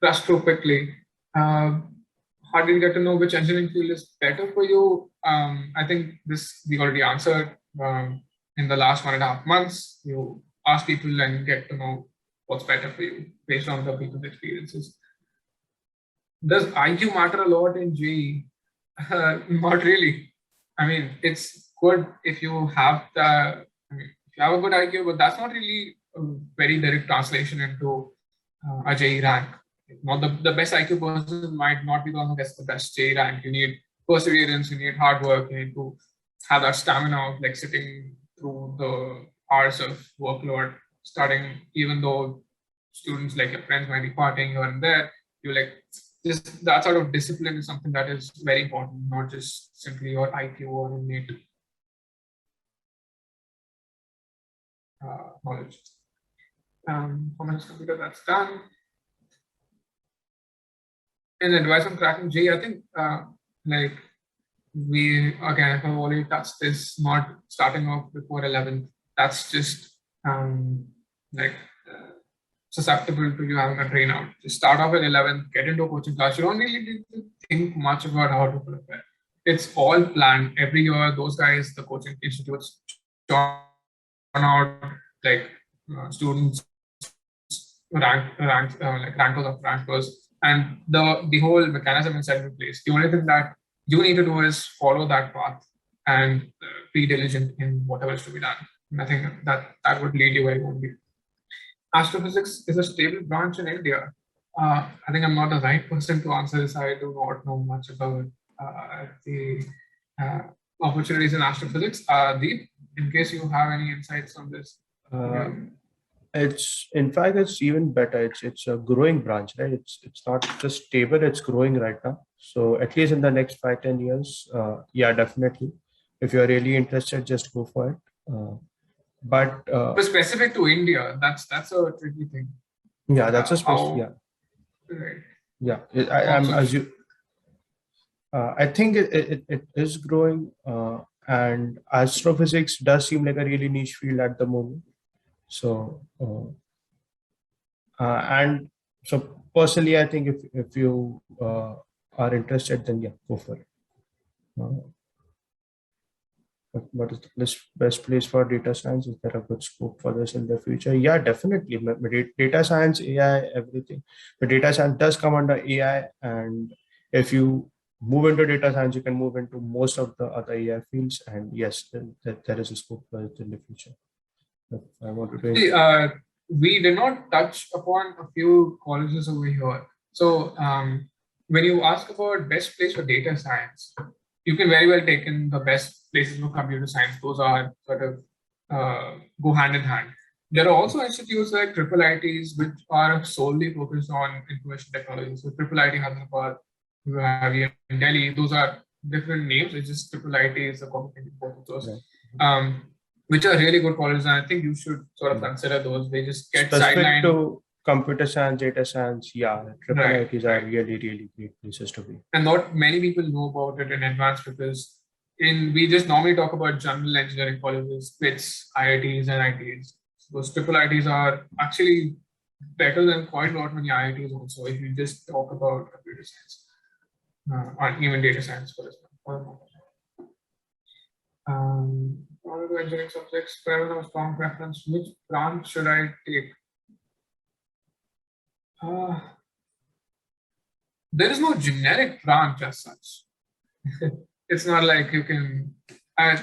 rush through quickly. How did you get to know which engineering field is better for you? I think this we already answered in the last 1.5 months. You ask people and get to know what's better for you based on the people's experiences. Does IQ matter a lot in GE? Not really. I mean, it's good if you have if you have a good IQ, but that's not really a very direct translation into a JE rank. Not the best IQ person might not be the one who gets the best JE rank. You need perseverance, you need hard work, you need to have that stamina of like sitting through the hours of workload, studying, even though students like your friends might be partying here and there. You like just that sort of discipline is something that is very important, not just simply your IQ or innate knowledge. Performance computer, that's done. And advice on cracking J, I think like we again have already touched this, not starting off before 11th. That's just susceptible to you having a drain out. Just start off at 11th, get into a coaching class. You don't really need to think much about how to prepare. It's all planned. Every year, those guys, the coaching institutes, turn out like students, rankers of rankers, and the whole mechanism is set in place. The only thing that you need to do is follow that path and be diligent in whatever is to be done. And I think that would lead you where you want to be. Astrophysics is a stable branch in India. I think I'm not the right person to answer this. I do not know much about the opportunities in astrophysics. Deep, in case you have any insights on this. It's in fact it's even better. It's a growing branch, right? It's not just stable, it's growing right now. So at least in the next 5-10 years, yeah, definitely. If you're really interested, just go for it. But specific to India, that's a tricky thing. Yeah, that's a specific. Right. Yeah, I think it is growing, and astrophysics does seem like a really niche field at the moment. So and so personally, I think if you are interested, then yeah, go for it. What is the best place for data science? Is there a good scope for this in the future? Yeah, definitely. Data science, AI, everything. But data science does come under AI, and if you move into data science, you can move into most of the other AI fields. And yes, there is a scope for it in the future. But I wanted to. See, we did not touch upon a few colleges over here. So when you ask about best place for data science, you can very well take in the best places for computer science. Those are sort of go hand in hand. There are also institutes like IIITs, which are solely focused on information technology. So IIIT Hyderabad, you have here in Delhi. Those are different names. It's just IIIT is a combination of both of those, which are really good colleges. And I think you should sort of consider those. They just get sidelined to computer science, data science. Yeah, IIITs are really, really great places to be. And not many people know about it in advance because we just normally talk about general engineering colleges, BITS, IITs, and ITs. Those IIITs are actually better than quite a lot many IITs also if you just talk about computer science or even data science for this one. All of the engineering subjects, where was a strong preference? Which branch should I take? There is no generic branch as such. It's not like you can. I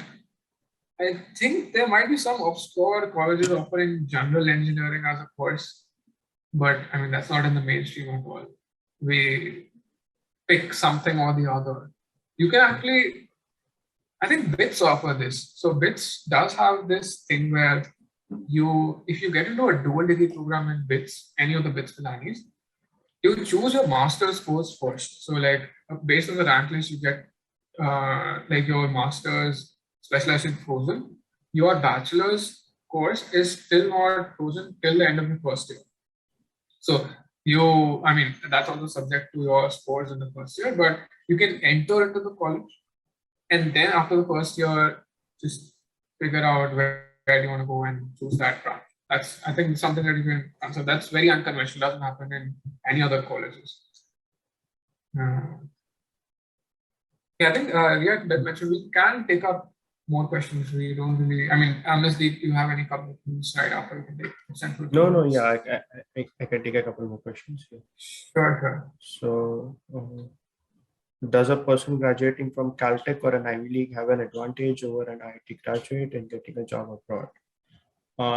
think there might be some obscure colleges offering general engineering as a course, but I mean, that's not in the mainstream at all. We pick something or the other. You can actually, I think BITS offer this. So BITS does have this thing where if you get into a dual degree program in BITS, any of the BITS Pilanis, you choose your master's course first. So like based on the rank list, you get like your master's specialized in frozen. Your bachelor's course is still not frozen till the end of the first year. So I mean, that's also subject to your scores in the first year, but you can enter into the college and then after the first year, just figure out where you want to go and choose that branch. That's, I think, something that you can answer. That's very unconventional, doesn't happen in any other colleges. Yeah, I think that mentioned we can take up more questions. We don't really, I mean, unless you have any couple of things right after we can take central. No, yeah, I can take a couple more questions here. Sure. So, does a person graduating from Caltech or an Ivy League have an advantage over an IIT graduate in getting a job abroad?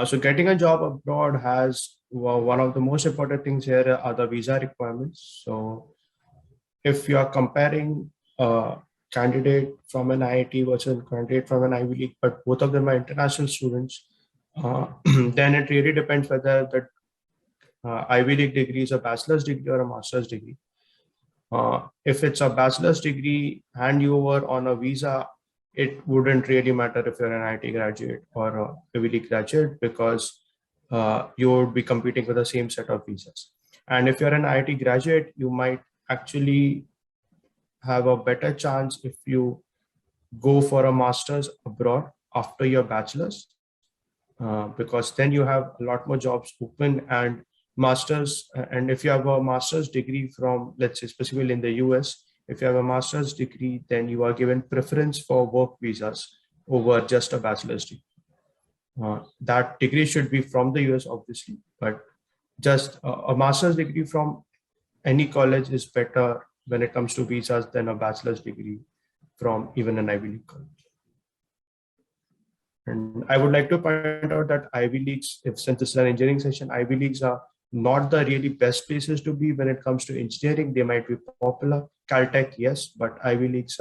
So getting a job abroad has one of the most important things here are the visa requirements. So if you are comparing a candidate from an IIT versus a candidate from an Ivy League, but both of them are international students, then it really depends whether the Ivy League degree is a bachelor's degree or a master's degree. If it's a bachelor's degree and you were on a visa, it wouldn't really matter if you're an IIT graduate or a Ivy League graduate because you would be competing with the same set of visas. And if you're an IIT graduate, you might actually have a better chance if you go for a master's abroad after your bachelor's, because then you have a lot more jobs open and masters. And if you have a master's degree from, let's say, specifically in the US, if you have a master's degree, then you are given preference for work visas over just a bachelor's degree. That degree should be from the US, obviously, but just a master's degree from any college is better when it comes to visas than a bachelor's degree from even an Ivy League college. And I would like to point out that Ivy Leagues, since this is an engineering session, Ivy Leagues are not the really best places to be when it comes to engineering. They might be popular. Caltech, yes, but Ivy Leagues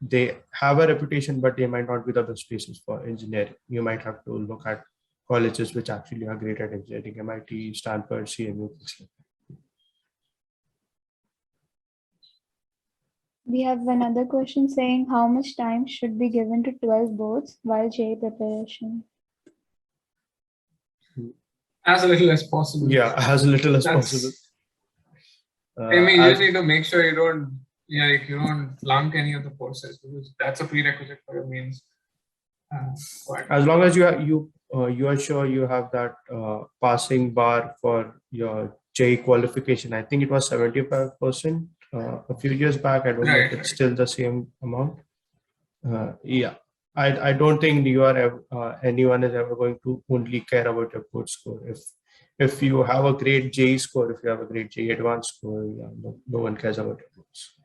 they have a reputation, but they might not be the best places for engineering. You might have to look at colleges which actually are great at engineering, MIT, Stanford, CMU, things like that. We have another question saying, how much time should be given to 12 boards while JEE preparation? As little as possible. Yeah, as little as possible. I mean, you just need to make sure you don't flunk any of the courses because that's a prerequisite for your mains. As long as you are sure you have that passing bar for your JEE qualification. I think it was 75% a few years back. I don't know if it's still the same amount. Yeah, I don't think anyone is ever going to only care about your board score. If you have a great JEE score, if you have a great JEE advanced score, yeah, no one cares about your boards.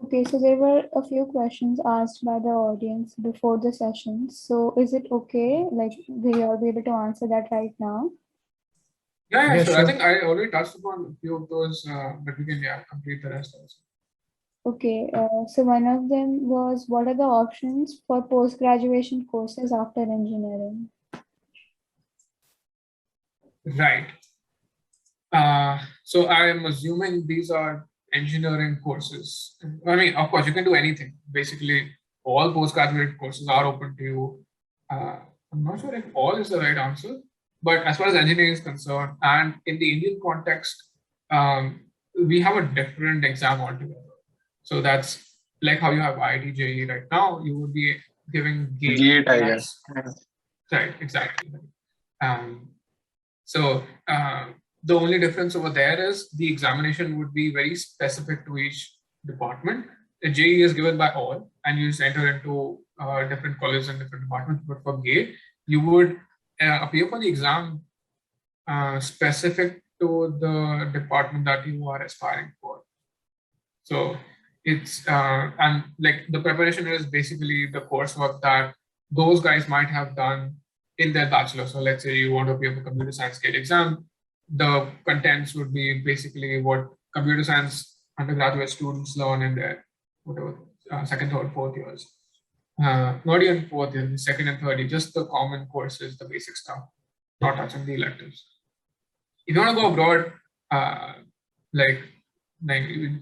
Okay, so there were a few questions asked by the audience before the session. So is it okay? Like, will you all be able to answer that right now? Yeah, Yeah, sure. I sure. think I already touched upon a few of those, but we can complete the rest also. Okay, so one of them was, what are the options for post-graduation courses after engineering? Right. So I am assuming these are engineering courses. I mean, of course, you can do anything. Basically, all postgraduate courses are open to you. I'm not sure if all is the right answer, but as far as engineering is concerned, and in the Indian context, we have a different exam altogether. So that's like how you have IIT JEE right now. You would be giving GATE. I guess. Right, exactly. So the only difference over there is the examination would be very specific to each department. The JEE is given by all, and you just enter into different colleges and different departments. But for GATE, you would appear for the exam specific to the department that you are aspiring for. So it's and like the preparation is basically the coursework that those guys might have done in their bachelor. So let's say you want to appear for computer science GATE exam, the contents would be basically what computer science undergraduate students learn in their whatever second, third, fourth years. Not even fourth year, the second and third year, just the common courses, the basic stuff, not touching the electives. If you want to go abroad, like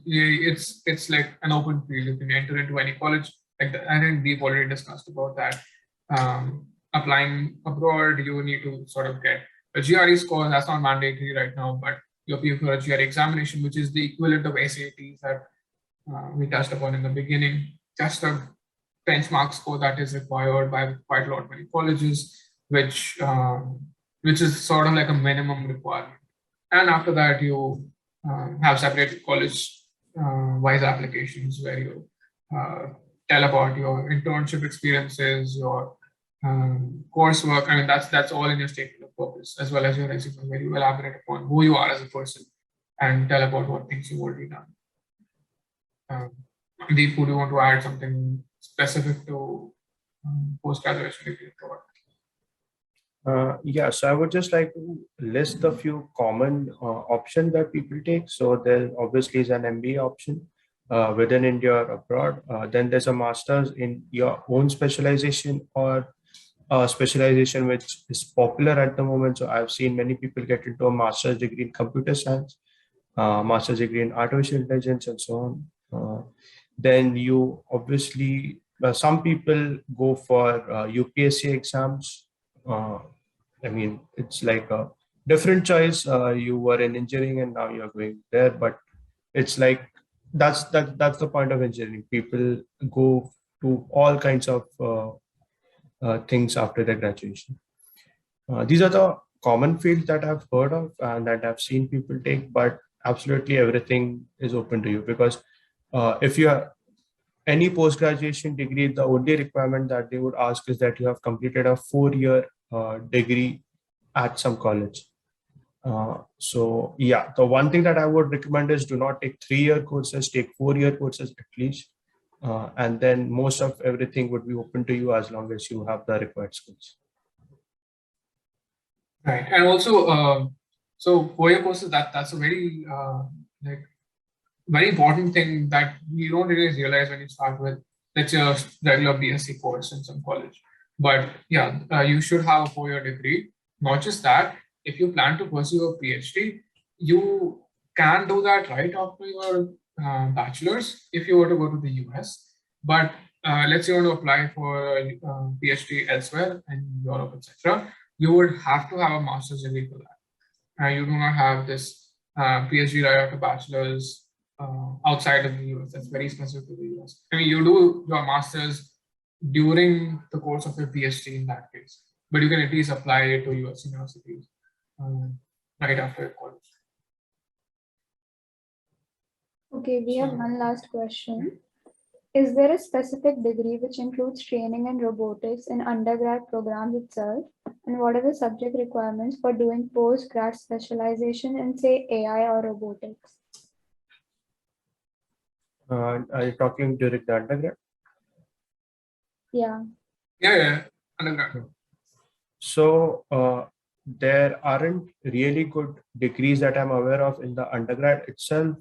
it's like an open field. You can enter into any college. Like I think we've already discussed about that. Applying abroad, you need to sort of get a GRE score. That's not mandatory right now, but you appear for a GRE examination, which is the equivalent of SATs that we touched upon in the beginning. Just a benchmark score that is required by quite a lot of many colleges, which is sort of like a minimum requirement. And after that, you have separate college-wise applications where you tell about your internship experiences, your coursework. I mean, that's all in your statement of purpose, as well as your resume, where you elaborate upon who you are as a person and tell about what things you've already done. Deep, would you want to add something specific to post-graduation degree program? Yeah, so I would just like to list a few common options that people take. So there obviously is an MBA option within India or abroad. Then there's a master's in your own specialization or a specialization which is popular at the moment. So I've seen many people get into a master's degree in computer science, master's degree in artificial intelligence, and so on. Then you obviously, some people go for UPSC exams. I mean, it's like a different choice. You were in engineering and now you're going there, but it's like that's the point of engineering. People go to all kinds of things after their graduation. These are the common fields that I've heard of and that I've seen people take, but absolutely everything is open to you, because if you have any post-graduation degree, the only requirement that they would ask is that you have completed a 4-year degree at some college. So yeah, the one thing that I would recommend is do not take 3-year courses, take 4-year courses at least. And then most of everything would be open to you as long as you have the required skills. Right, and also, so 4-year courses, that's a very very important thing that you don't really realize when you start with, let's say, a regular BSc course in some college. But yeah, you should have a 4-year degree. Not just that, if you plan to pursue a PhD, you can do that right after your bachelor's if you were to go to the US. But let's say you want to apply for a PhD elsewhere in Europe, etc., you would have to have a master's degree for that. You do not have this PhD right after bachelor's outside of the US. That's very specific to the US. I mean, you do your master's during the course of your PhD in that case, but you can at least apply it to US universities right after college. Okay, we have one last question. Is there a specific degree which includes training in robotics in undergrad programs itself? And what are the subject requirements for doing post-grad specialization in, say, AI or robotics? Are you talking during the undergrad? Yeah. Yeah, undergrad. So there aren't really good degrees that I'm aware of in the undergrad itself.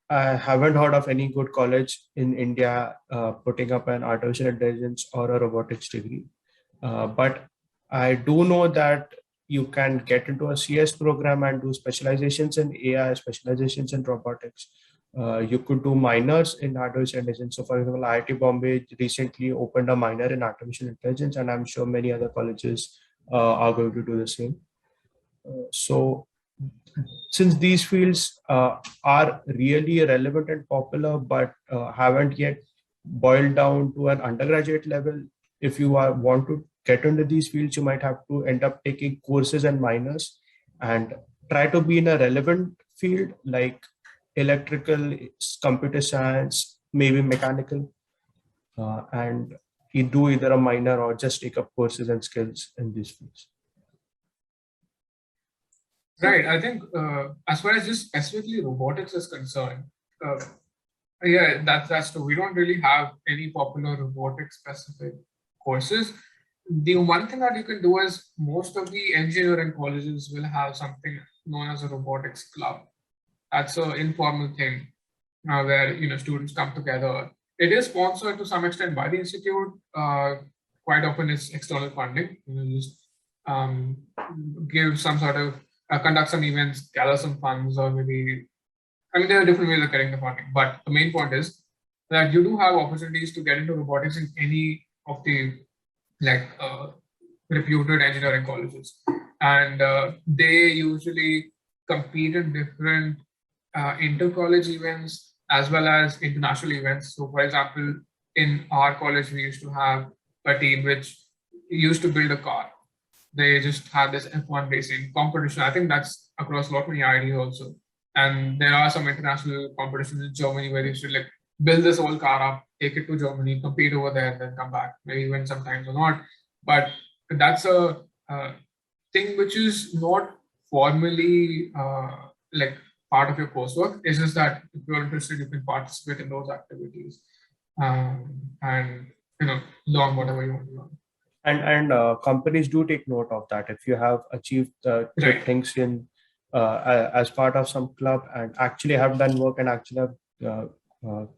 I haven't heard of any good college in India putting up an artificial intelligence or a robotics degree. But I do know that you can get into a CS program and do specializations in AI, specializations in robotics. You could do minors in artificial intelligence. So for example, IIT Bombay recently opened a minor in artificial intelligence, and I'm sure many other colleges are going to do the same. So since these fields are really relevant and popular, but haven't yet boiled down to an undergraduate level, if you want to get into these fields, you might have to end up taking courses and minors and try to be in a relevant field like electrical, computer science, maybe mechanical, and you do either a minor or just take up courses and skills in these fields. Right. I think as far as just specifically robotics is concerned, yeah, that's true. We don't really have any popular robotics specific courses. The one thing that you can do is most of the engineering colleges will have something known as a robotics club. That's an informal thing where students come together. It is sponsored to some extent by the institute. Quite often, it's external funding. Just give some sort of conduct some events, gather some funds, or maybe, there are different ways of getting the funding. But the main point is that you do have opportunities to get into robotics in any of the reputed engineering colleges, and they usually compete in different inter-college events as well as international events. So, for example, in our college, we used to have a team which used to build a car. They just had this F1 racing competition. I think that's across a lot many IITs also. And there are some international competitions in Germany where you should build this whole car up, take it to Germany, compete over there, and then come back, maybe win sometimes or not. But that's a thing which is not formally part of your coursework. It's just that if you're interested, you can participate in those activities and learn whatever you want to learn. And companies do take note of that. If you have achieved good things in as part of some club and actually have done work and actually have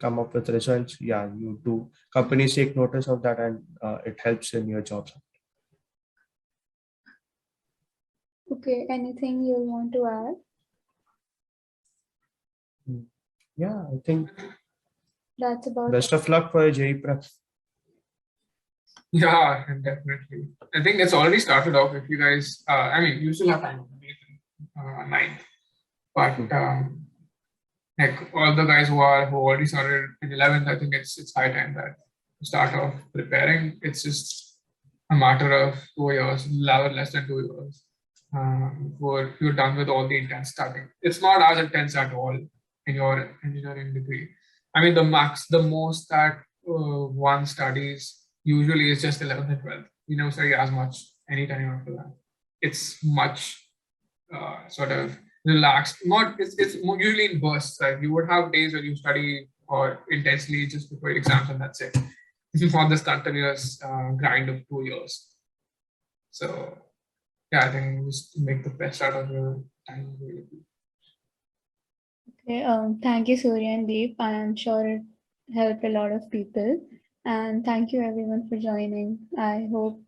come up with results, yeah, you do. Companies take notice of that, and it helps in your jobs. Okay, anything you want to add? Yeah, I think that's about best of luck for your JEE prep. Yeah, definitely. I think it's already started off. If you guys, you still have time on 9th, but all the guys who already started in 11th, I think it's high time that you start off preparing. It's just a matter of 2 years, less than 2 years, before you're done with all the intense studying. It's not as intense at all in your engineering degree. The most that one studies usually is just 11th and 12th. You never study as much anytime after that. It's much sort of relaxed. It's usually in bursts. Like you would have days where you study or intensely just before exams, and that's it. It's not this continuous grind of 2 years. So yeah, I think just make the best out of your time available. Okay, thank you, Surya and Deep. I am sure it helped a lot of people. And thank you everyone for joining. I hope